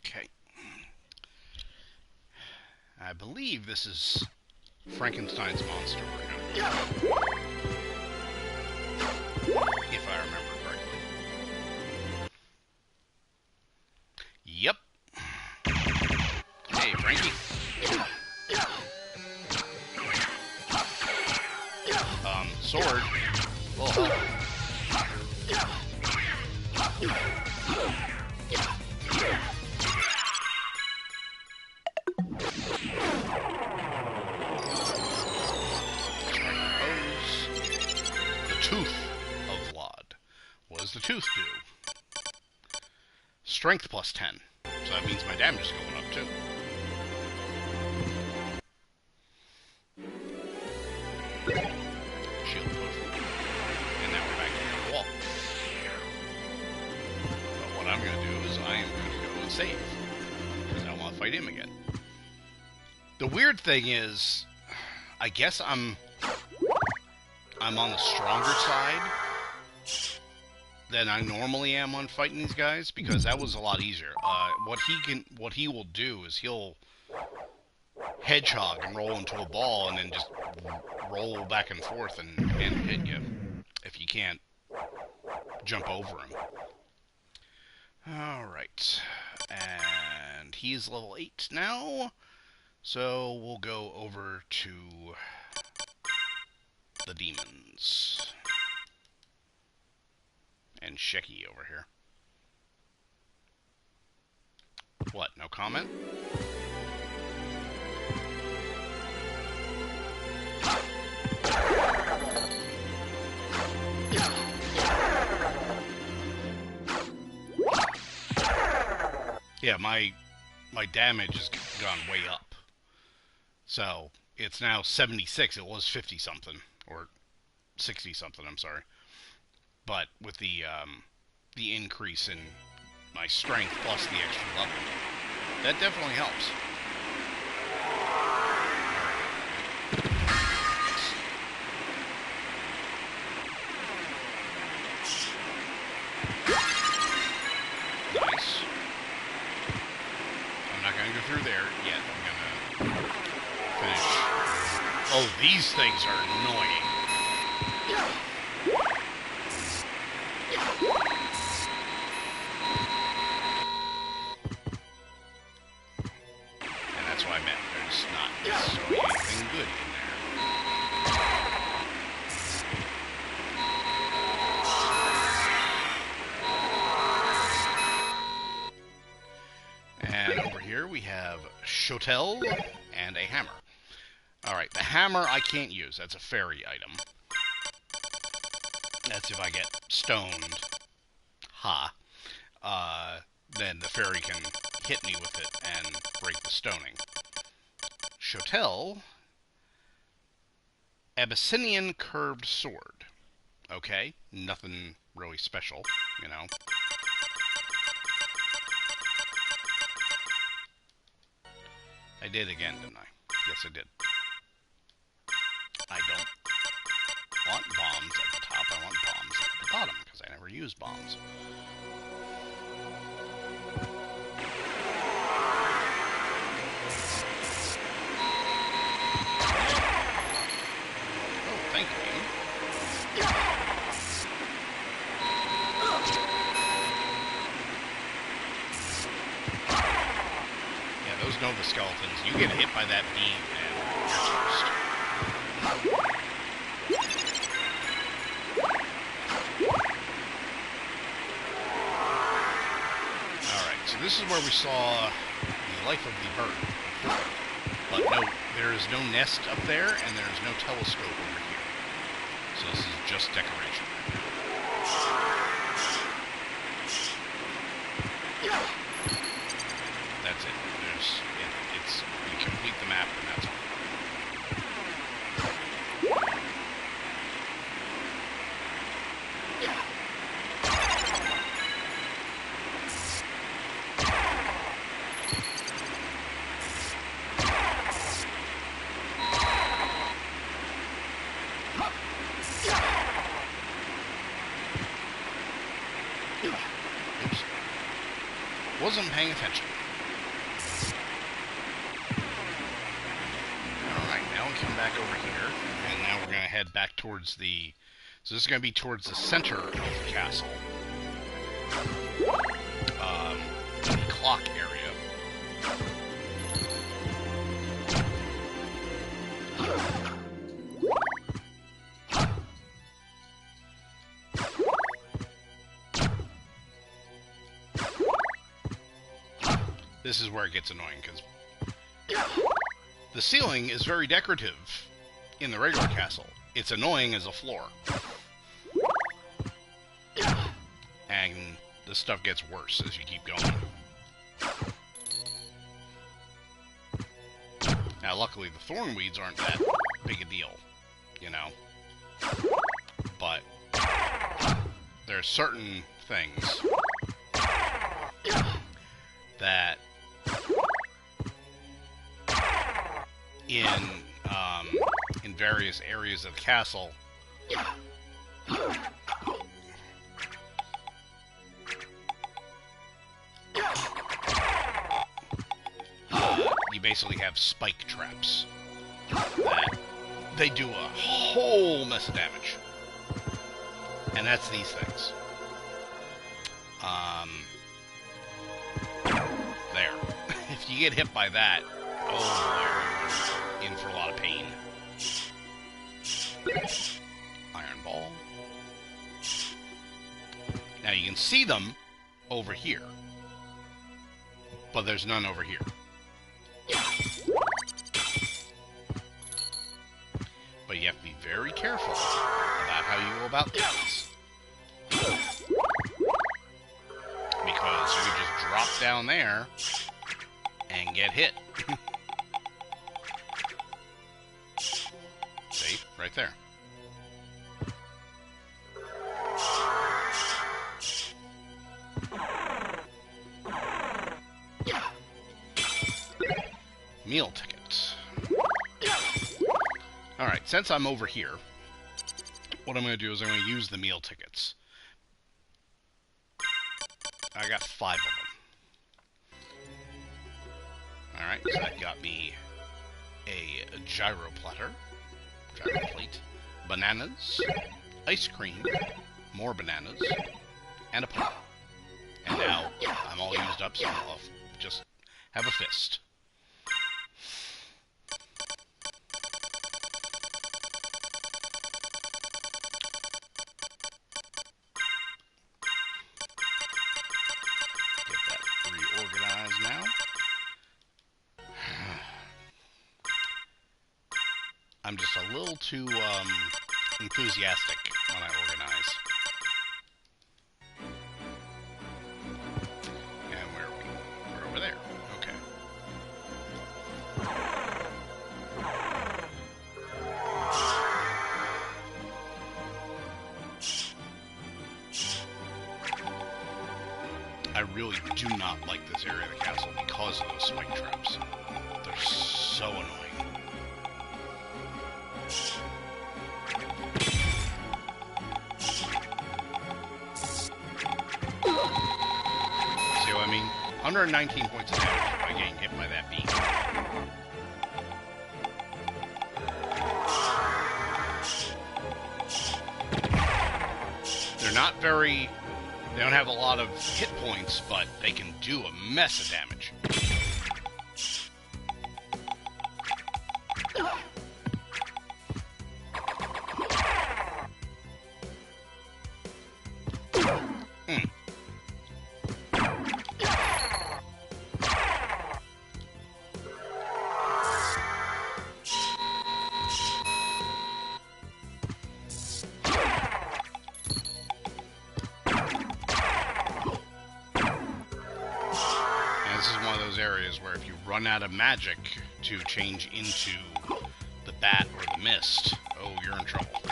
Okay. I believe this is Frankenstein's monster we're going to go. If I remember correctly. Yep. Hey, Frankie. Sword. Oh. Tooth of Lod. What does the tooth do? Strength plus 10. So that means my damage is going up too. Shield potion. And now we're back to the wall. But what I'm going to do is I am going to go and save. Because I want to fight him again. The weird thing is, I guess I'm on the stronger side than I normally am on fighting these guys, because that was a lot easier. What he will do is he'll hedgehog and roll into a ball and then just roll back and forth and hit you if you can't jump over him. Alright, and he's level 8 now, so we'll go over to the demons. And Shecky over here. What, no comment? Yeah, my damage has gone way up. So, it's now 76. It was 50-something. Or 60-something, I'm sorry. But with the increase in my strength plus the extra level, that definitely helps. Nice. I'm not going to go through there yet. I'm going to finish. Oh, these things are annoying. And that's what I meant. There's not necessarily anything good in there. And over here we have Shotel and a hammer. Alright, the hammer I can't use. That's a fairy item. That's if I get stoned. Ha. Then the fairy can hit me with it and break the stoning. Shotel. Abyssinian curved sword. Okay, nothing really special, you know. I did again, didn't I? Yes, I did. I don't want bombs at the top, I want bombs at the bottom, because I never use bombs. Oh, thank you. Yeah, those Nova Skeletons, you get hit by that beam and you're toast. So this is where we saw the life of the bird before. But no, there is no nest up there, and there is no telescope over here. So this is just decoration. That's it. It's you complete the map, and that's all. wasn't paying attention. Alright, now we come back over here, and now we're going to head back towards the... So this is going to be towards the center of the castle. The clock area. This is where it gets annoying, because the ceiling is very decorative in the regular castle. It's annoying as a floor. And the stuff gets worse as you keep going. Now, luckily, the thornweeds aren't that big a deal, you know. But there are certain things that in various areas of the castle you basically have spike traps that they do a whole mess of damage, and that's these things. There. If you get hit by that, oh boy, you're in for a lot of pain. Iron ball. Now you can see them over here, but there's none over here. But you have to be very careful about how you go about this, because you can just drop down there and get hit. See? Right there. Meal tickets. Alright, since I'm over here, what I'm going to do is I'm going to use the meal tickets. I got 5 of them. Alright, so that got me a gyro platter, gyro plate, bananas, ice cream, more bananas, and a pie. And now I'm all used up, so I'll just have a fist. Now. I'm just a little too enthusiastic when I organize. And where are we? We're over there. Okay. I really do not like this area of the castle because of those spike traps. They're so annoying. See what I mean? 119 points of damage by getting hit by that bee. They're not very... They don't have a lot of hit points, but they can do a mess of damage. Areas where if you run out of magic to change into the bat or the mist, oh, you're in trouble.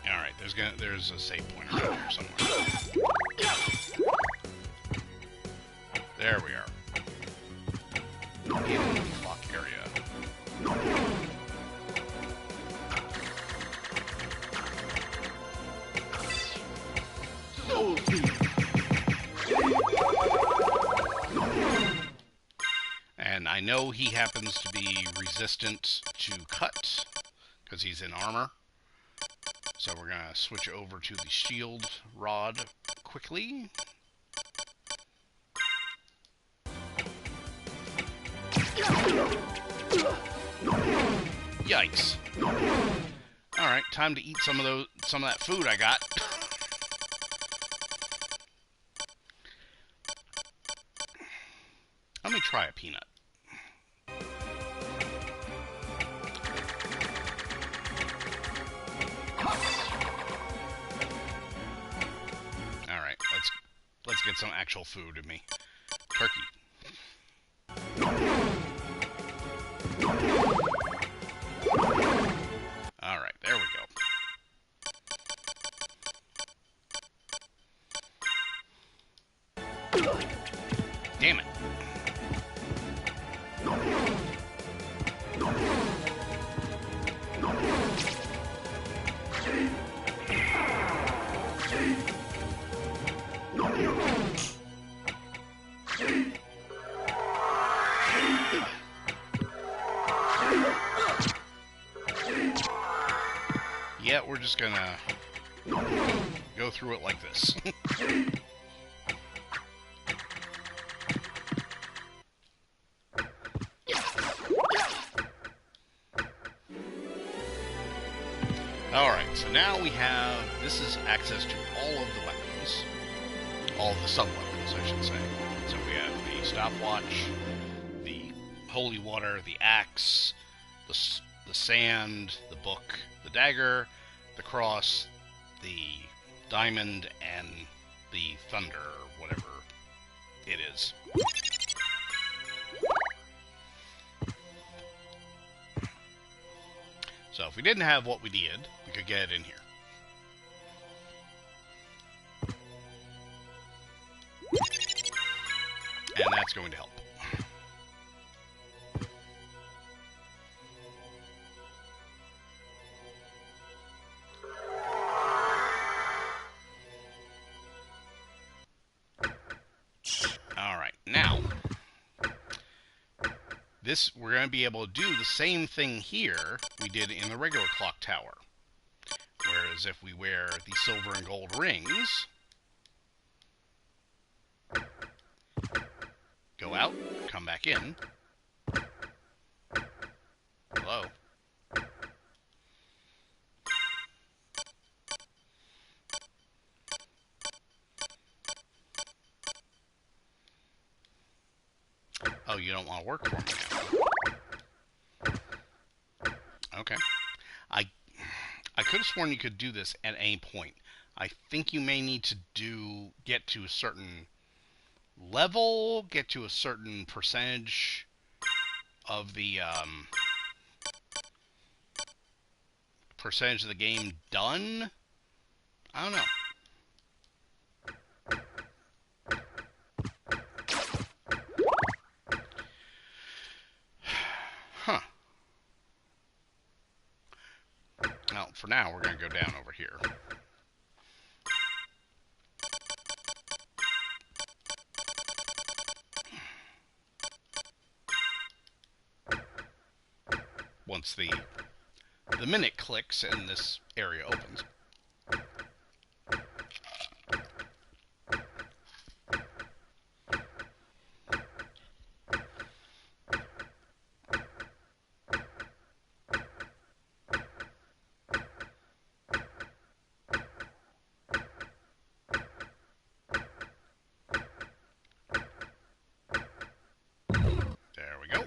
Alright, there's a save point around here somewhere. There we are. In the clock area. I know he happens to be resistant to cut, because he's in armor. So we're going to switch over to the shield rod quickly. Yikes. Alright, time to eat some of that food I got. Let me try a peanut. Alright, let's get some actual food in me. Turkey. Alright, there we go. Damn it. Yeah, we're just gonna go through it like this. Alright, so now we have, this is access to all of the weapons. All of the sub-weapons, I should say. So we have the stopwatch, the holy water, the axe, the sand, the book, the dagger, the cross, the diamond, and the thunder, or whatever it is. So if we didn't have what we did, we could get it in here. And that's going to help. Alright, now, we're going to be able to do the same thing here we did in the regular clock tower. Whereas if we wear the silver and gold rings, go out, come back in. Hello? Oh, you don't want to work for me now. Okay. I could have sworn you could do this at any point. I think you may need to get to a certain level, get to a certain percentage of the percentage of the game done. I don't know. Huh. Well, for now, we're going to go down over here. Once the minute clicks and this area opens. There we go.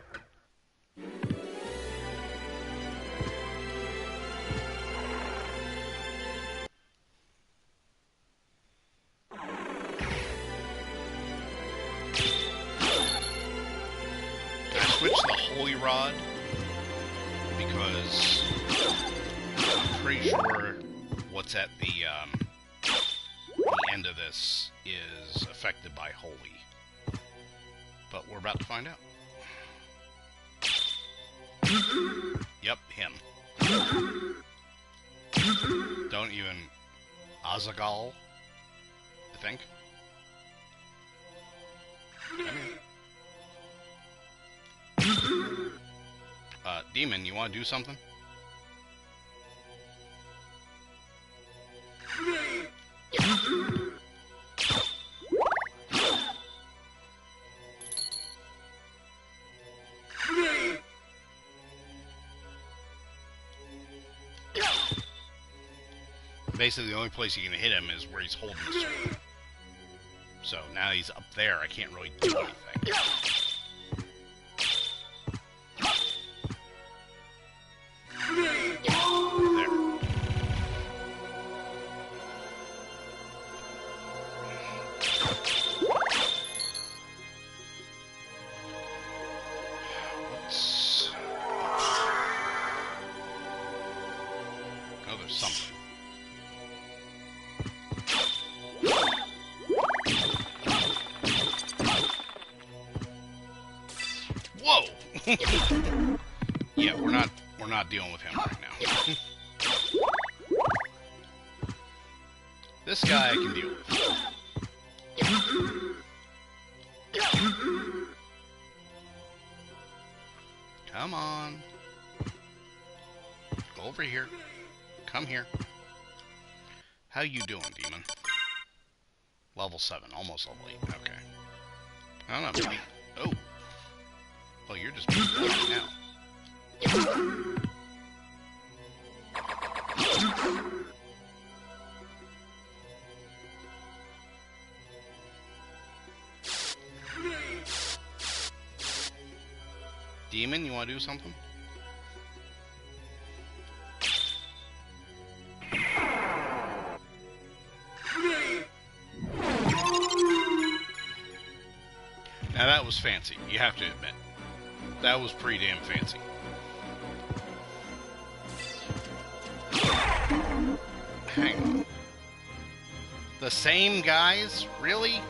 Switch the holy rod because I'm pretty sure what's at the end of this is affected by holy. But we're about to find out. Yep, him. Don't even... Azaghal, I think. I mean, Demon, you want to do something? Basically, the only place you can hit him is where he's holding the sword. So now he's up there, I can't really do anything. Yeah, we're not dealing with him right now. This guy I can deal with. Come on. Go over here. Come here. How you doing, demon? Level 7, almost level 8. Okay. I don't know. Oh. Oh, you're just being lucky now. Demon, you want to do something? Now that was fancy, you have to admit. That was pretty damn fancy. Hang on. The same guys? Really?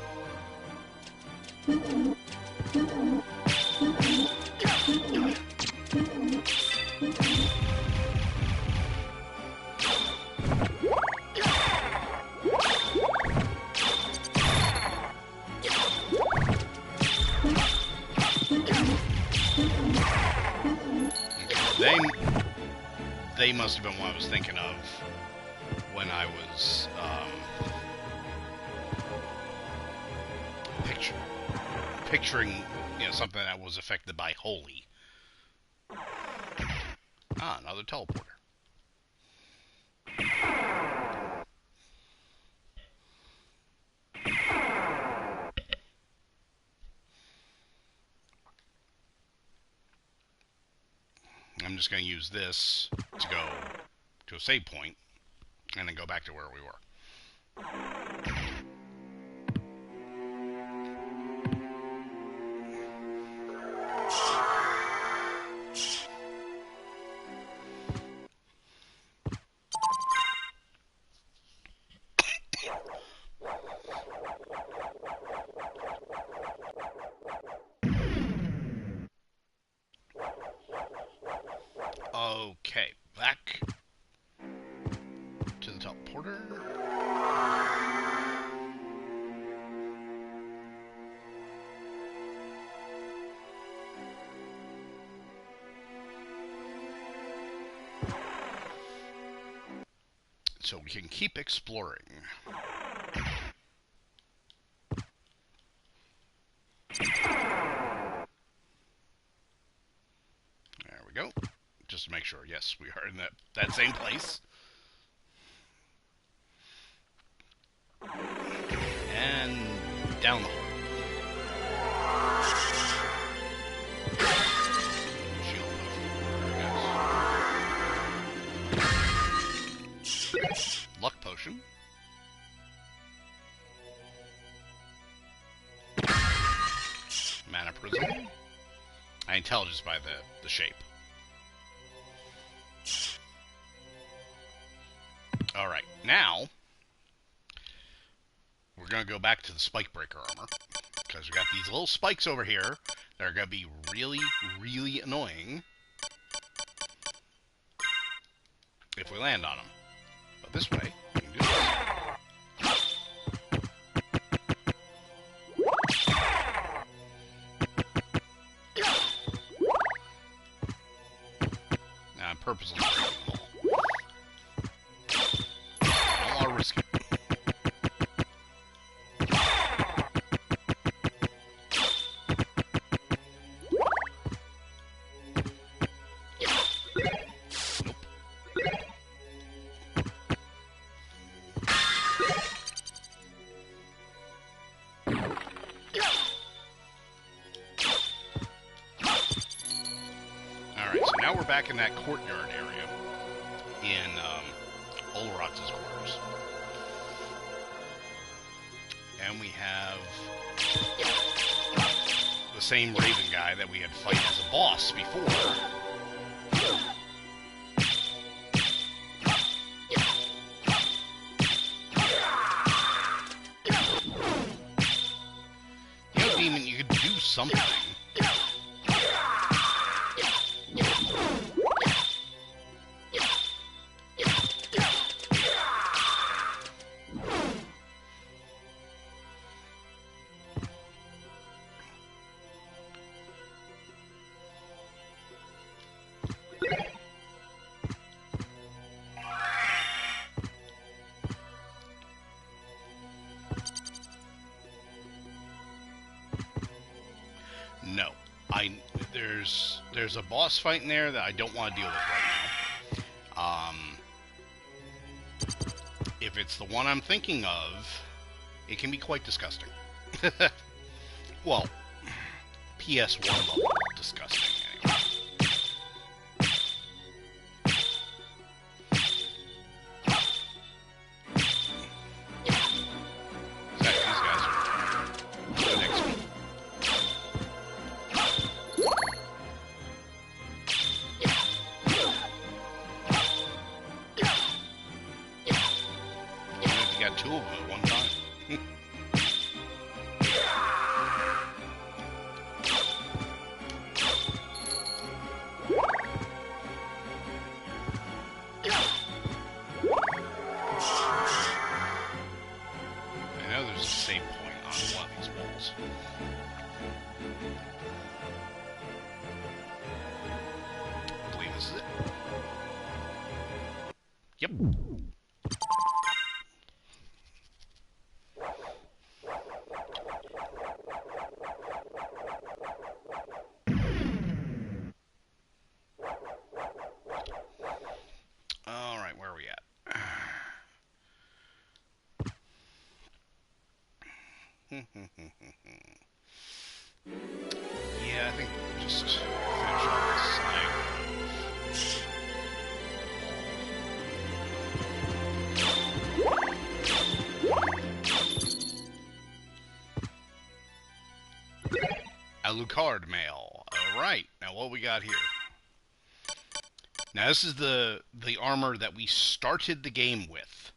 They must have been what I was thinking of when I was picturing, you know, something that was affected by holy. Ah, another teleporter. I'm just going to use this to go to a save point and then go back to where we were. Okay, back to the teleporter. So we can keep exploring. There we go. Just to make sure, yes, we are in that same place. And down the hole. Shield. Luck potion. Mana prism. I can tell just by the shape. Alright, now we're going to go back to the spike breaker armor, because we got these little spikes over here that are going to be really, really annoying if we land on them. But this way, we can do this. purpose of breaking them all. I don't want to risk it. Back in that courtyard area in Olrotz's quarters. And we have the same Raven guy that we had fight as a boss before. You know, Demon, you could do something. No. There's a boss fight in there that I don't want to deal with right now. If it's the one I'm thinking of, it can be quite disgusting. Well, PS1 level disgusting, anyway. These guys are good XP. Got two of them at one time. I know there's a save point on one of these walls. I believe this is it. Yep. Yeah, I think just finish off this side. Alucard mail. Alright, now what we got here? Now this is the armor that we started the game with.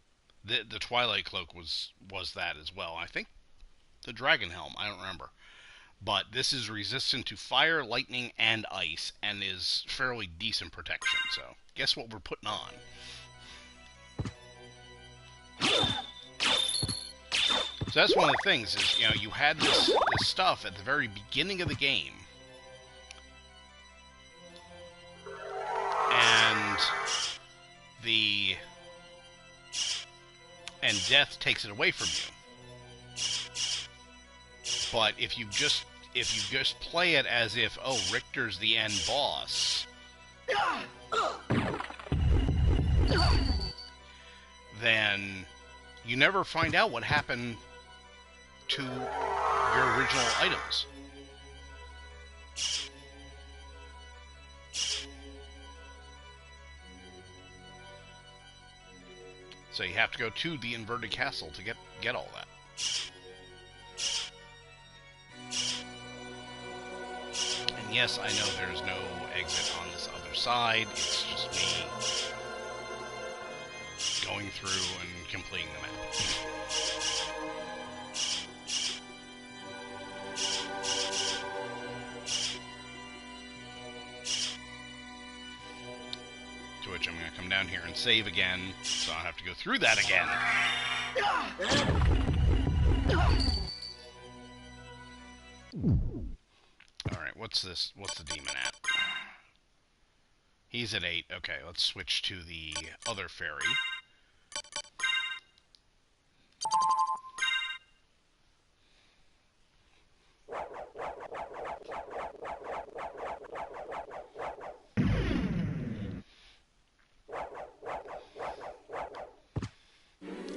The Twilight Cloak was that as well. I think the Dragon Helm, I don't remember. But this is resistant to fire, lightning, and ice, and is fairly decent protection. So, guess what we're putting on? So that's one of the things, is, you know, you had this stuff at the very beginning of the game. And death takes it away from you. But if you just play it as if, oh, Richter's the end boss, then you never find out what happened to your original items. So you have to go to the inverted castle to get all that. And yes, I know there's no exit on this other side. It's just me going through and completing the map. To which I'm going to come down here and save again, so I don't have to go through that again. Alright, what's this? What's the demon at? He's at 8. Okay, let's switch to the other fairy.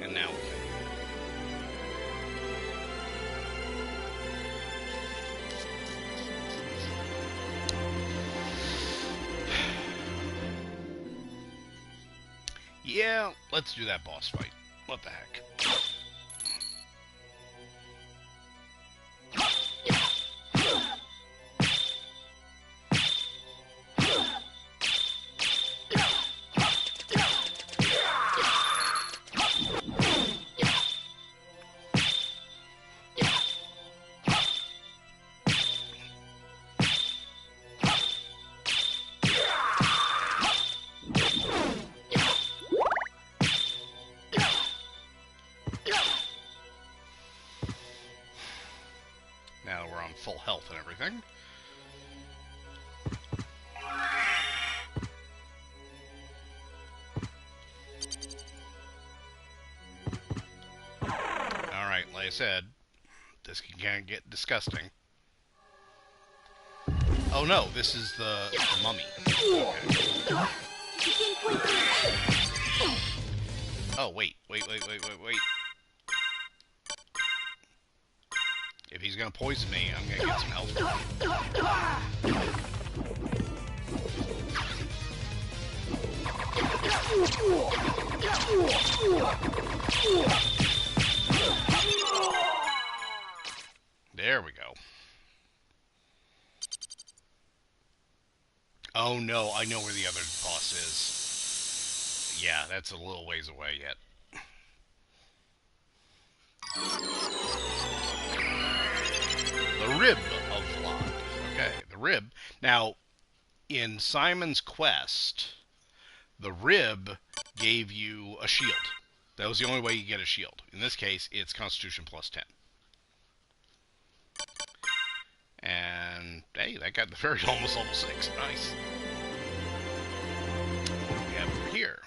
And now we can. Yeah, let's do that boss fight. What the heck? Now we're on full health and everything. Alright, like I said, this can get disgusting. Oh no, this is the mummy. Okay. Oh, wait. If he's gonna poison me, I'm gonna get some health. There we go. Oh no, I know where the other boss is. Yeah, that's a little ways away yet. The Rib of Vlad. Okay, the Rib. Now, in Simon's Quest, the Rib gave you a shield. That was the only way you get a shield. In this case, it's Constitution plus 10. And, hey, that got the fairy almost level 6. Nice. What do we have over here?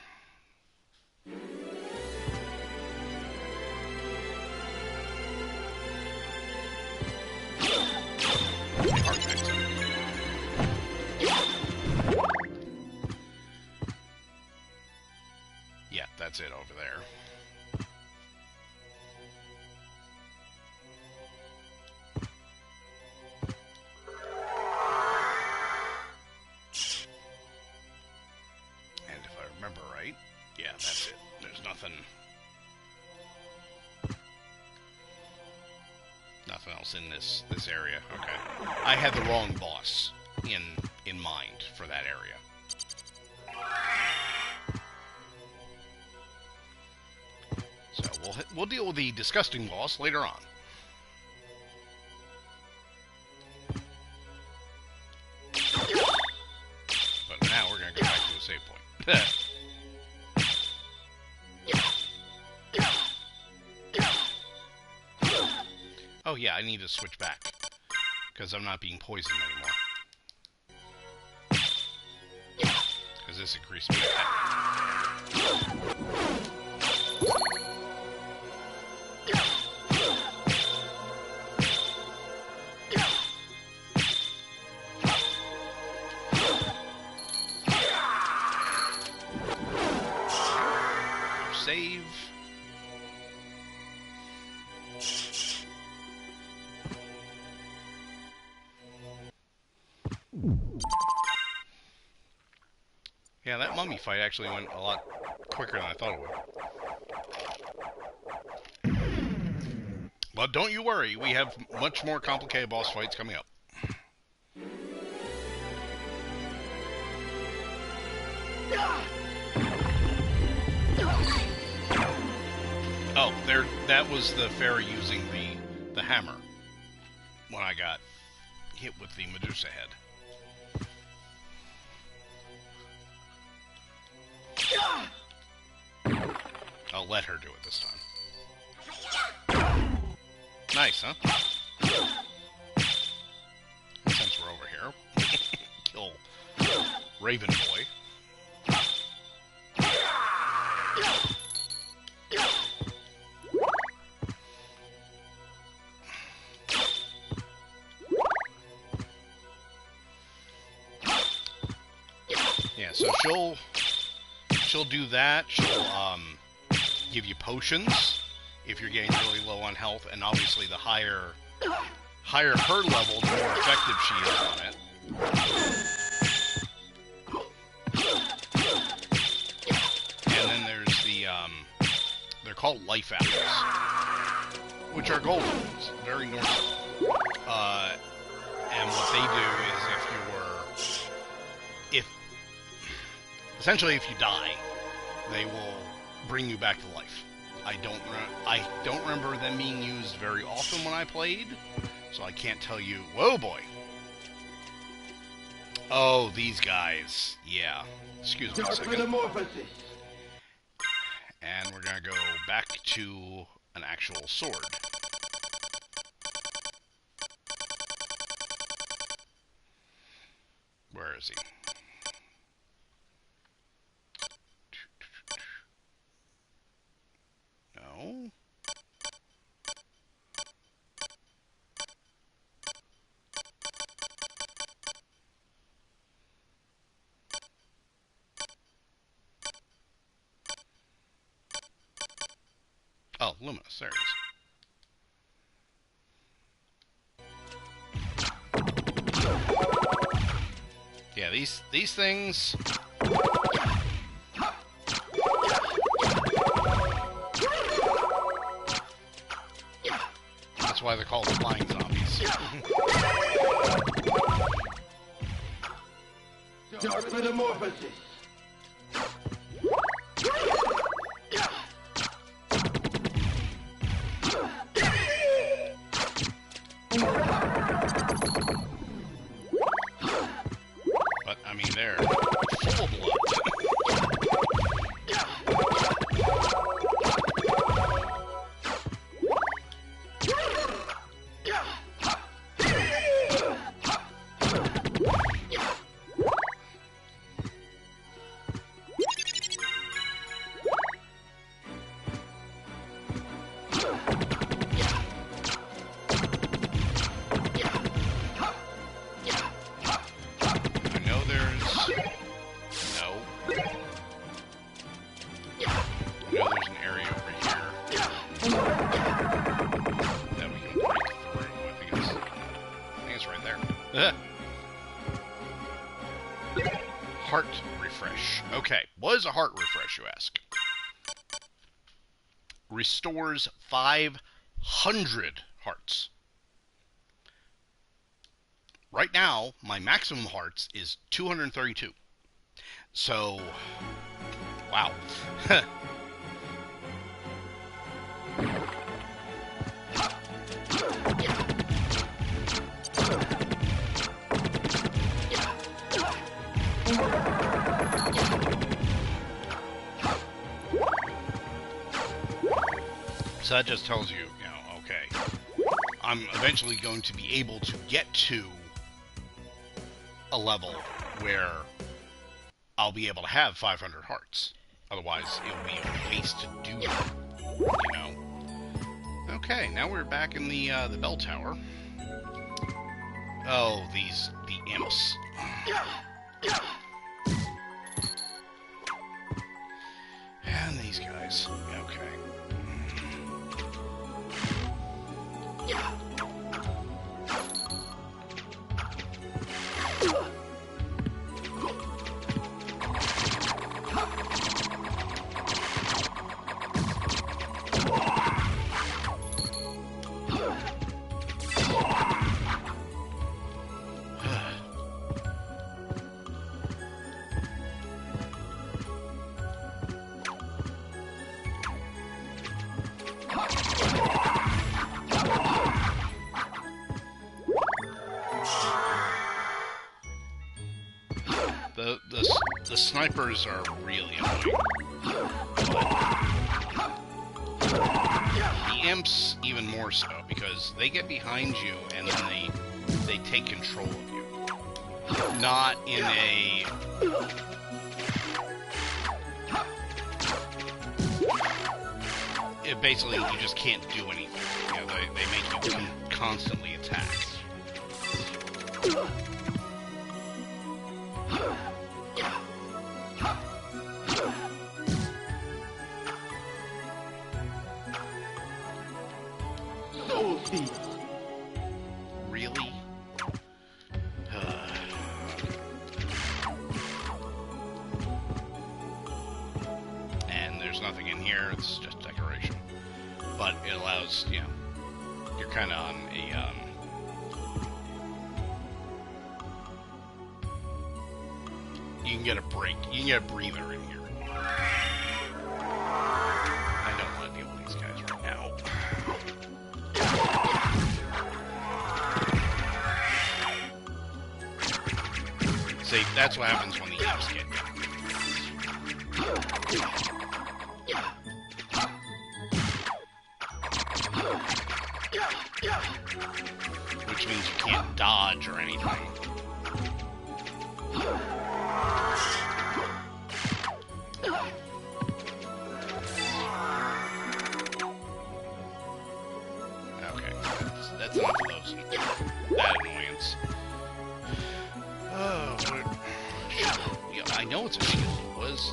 Yeah, that's it over there. And if I remember right, yeah, that's it. There's nothing else in this area. Okay. I had the wrong boss in mind for that area. So we'll deal with the disgusting boss later on. But now we're gonna go back to the save point. Oh yeah, I need to switch back because I'm not being poisoned anymore. Because this increased my attack. Save. Yeah, that mummy fight actually went a lot quicker than I thought it would. But don't you worry, we have much more complicated boss fights coming up. Oh, that was the fairy using the hammer when I got hit with the Medusa head. I'll let her do it this time. Nice, huh? Since we're over here, kill Raven Boy. So she'll do that. She'll give you potions if you're getting really low on health, and obviously the higher her level, the more effective she is on it. And then there's the they're called life apples, which are golden ones, very normal. And what they do is essentially if you die, they will bring you back to life. I don't remember them being used very often when I played, so I can't tell you. Whoa, boy! Oh, these guys. Yeah. Excuse me a second. And we're gonna go back to an actual sword. Where is he? No. Oh, Luminous. There it is. Yeah, these things. That's why they're called flying zombies. Dark metamorphosis. But I mean, they're full of blood. Heart refresh. Okay, what is a heart refresh, you ask? Restores 500 hearts. Right now, my maximum hearts is 232. So, wow. So that just tells you, okay, I'm eventually going to be able to get to a level where I'll be able to have 500 hearts. Otherwise, it would be a waste to do that, you know. Okay, now we're back in the bell tower. Oh, the imps. And these guys. Okay. The snipers are really annoying. The imps even more so, because they get behind you and then they take control of you. Not in a... basically, you just can't do anything. You know, they make you constantly attack. You can get a break. You can get a breather in here. I don't want to deal with these guys right now. See, that's what happens when the imps get you. Which means you can't dodge or anything. Okay, that's enough of those. That annoyance. Oh, what? Yeah, I know it's a shield. It was.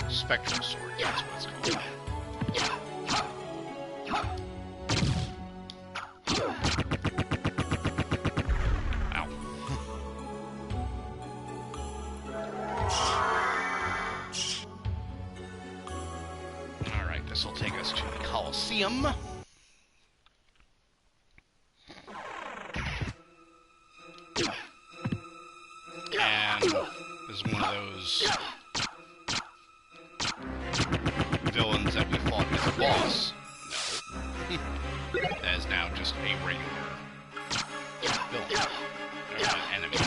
Spectral sword, that's what it's called. Ow. Alright, this will take us to the Colosseum. And this is one of those villains that we fought as a boss. No. That is now just a regular villain. Or an enemy.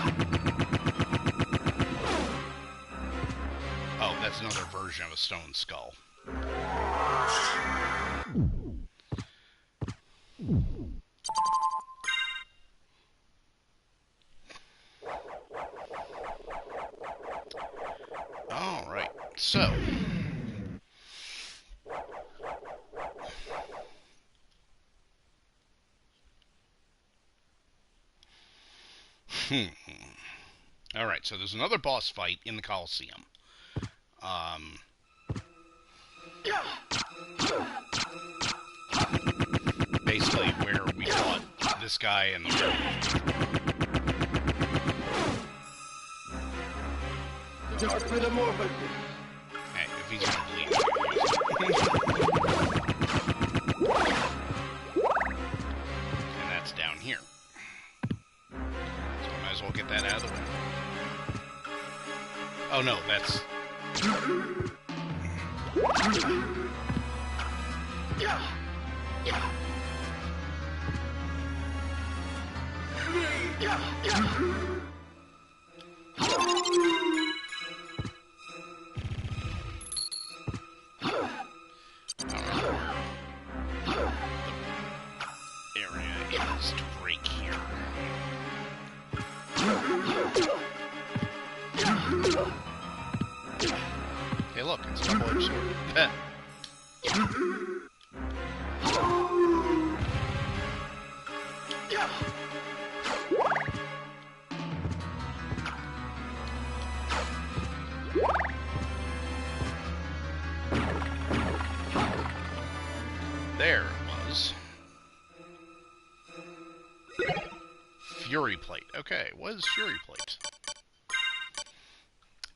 Oh, that's another version of a stone skull. Alright, so alright, so there's another boss fight in the Colosseum. Basically where we fought this guy and the Dark Metamorphosis. Hey, if he's gonna bleed. And that's down here. So I might as well get that out of the way. Oh no, that's... Is to break here. Hey, look, it's a double-edged sword. There it was. Fury Plate. Okay, what is Fury Plate?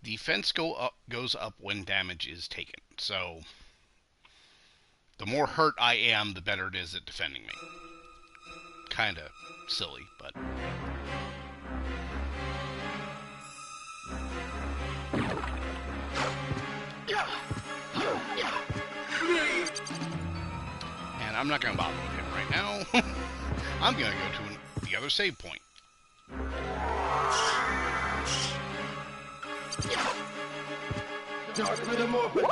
Defense goes up when damage is taken. So, the more hurt I am, the better it is at defending me. Kinda silly, but... And I'm not gonna bother with him right now. I'm gonna go to the other save point. Dark Metamorphosis.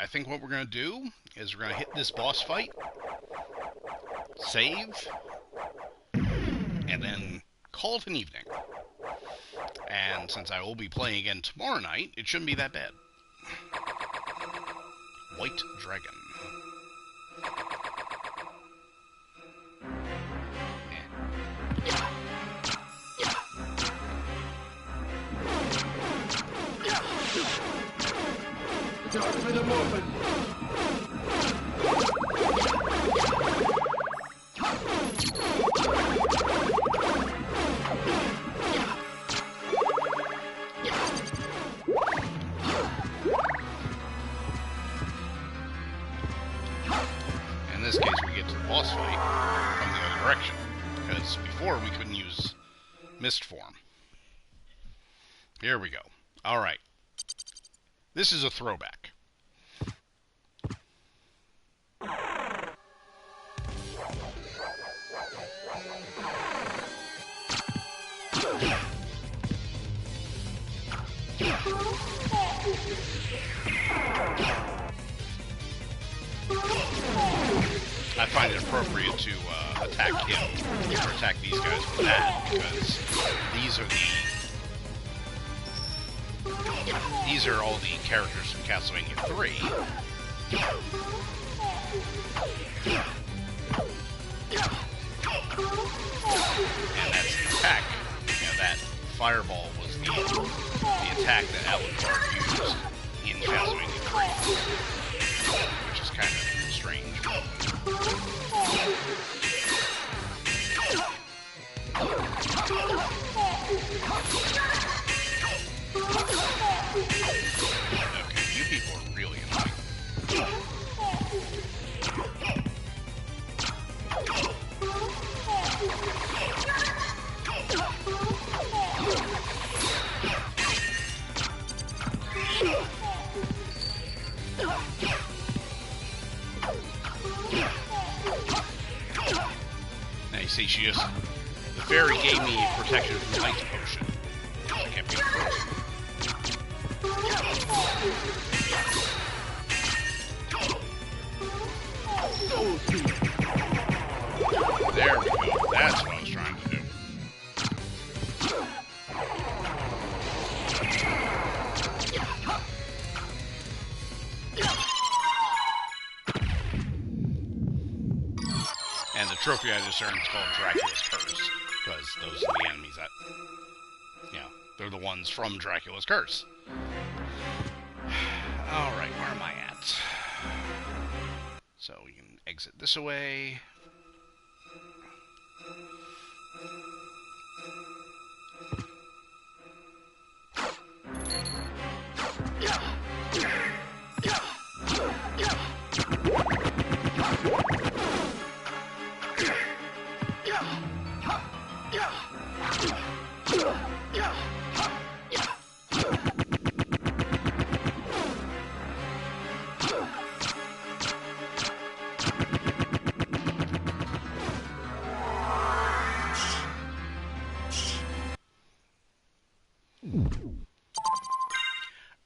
I think what we're going to do is we're going to hit this boss fight, save, and then call it an evening. And since I will be playing again tomorrow night, it shouldn't be that bad. White Dragon. Dark Metamorphin. In this case, we get to the boss fight from the other direction, because before we couldn't use mist form. Here we go. Alright. This is a throwback. I find it appropriate to attack him, or attack these guys with that, because these are all the characters from Castlevania 3. And that's the attack. You know, that fireball was the attack that Alucard used in Castlevania 3, which is kind of strange. Okay, you people are really annoying. Now you see, the fairy gave me protection from light potion. I kept getting frozen. There we go. That's what I was trying to do. And the trophy I just earned is called Dracula's Curse, because those are the enemies that, you know, they're the ones from Dracula's Curse. Alright, where am I at? So we can exit this away.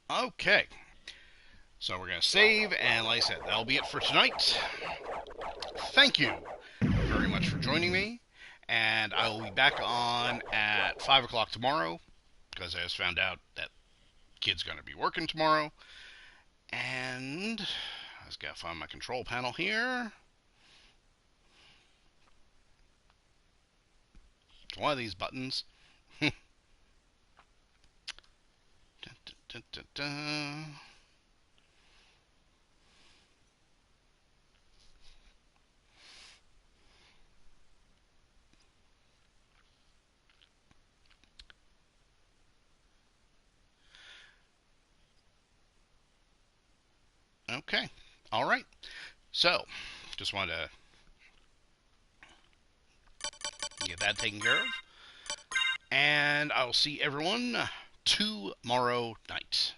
Okay, so we're going to save, and like I said, that'll be it for tonight. Thank you very much for joining me, and I will be back on at 5 o'clock tomorrow, because I just found out that kid's going to be working tomorrow, and I just got to find my control panel here. It's one of these buttons. Okay, all right. So, just wanted to get that taken care of. And I'll see everyone tomorrow night.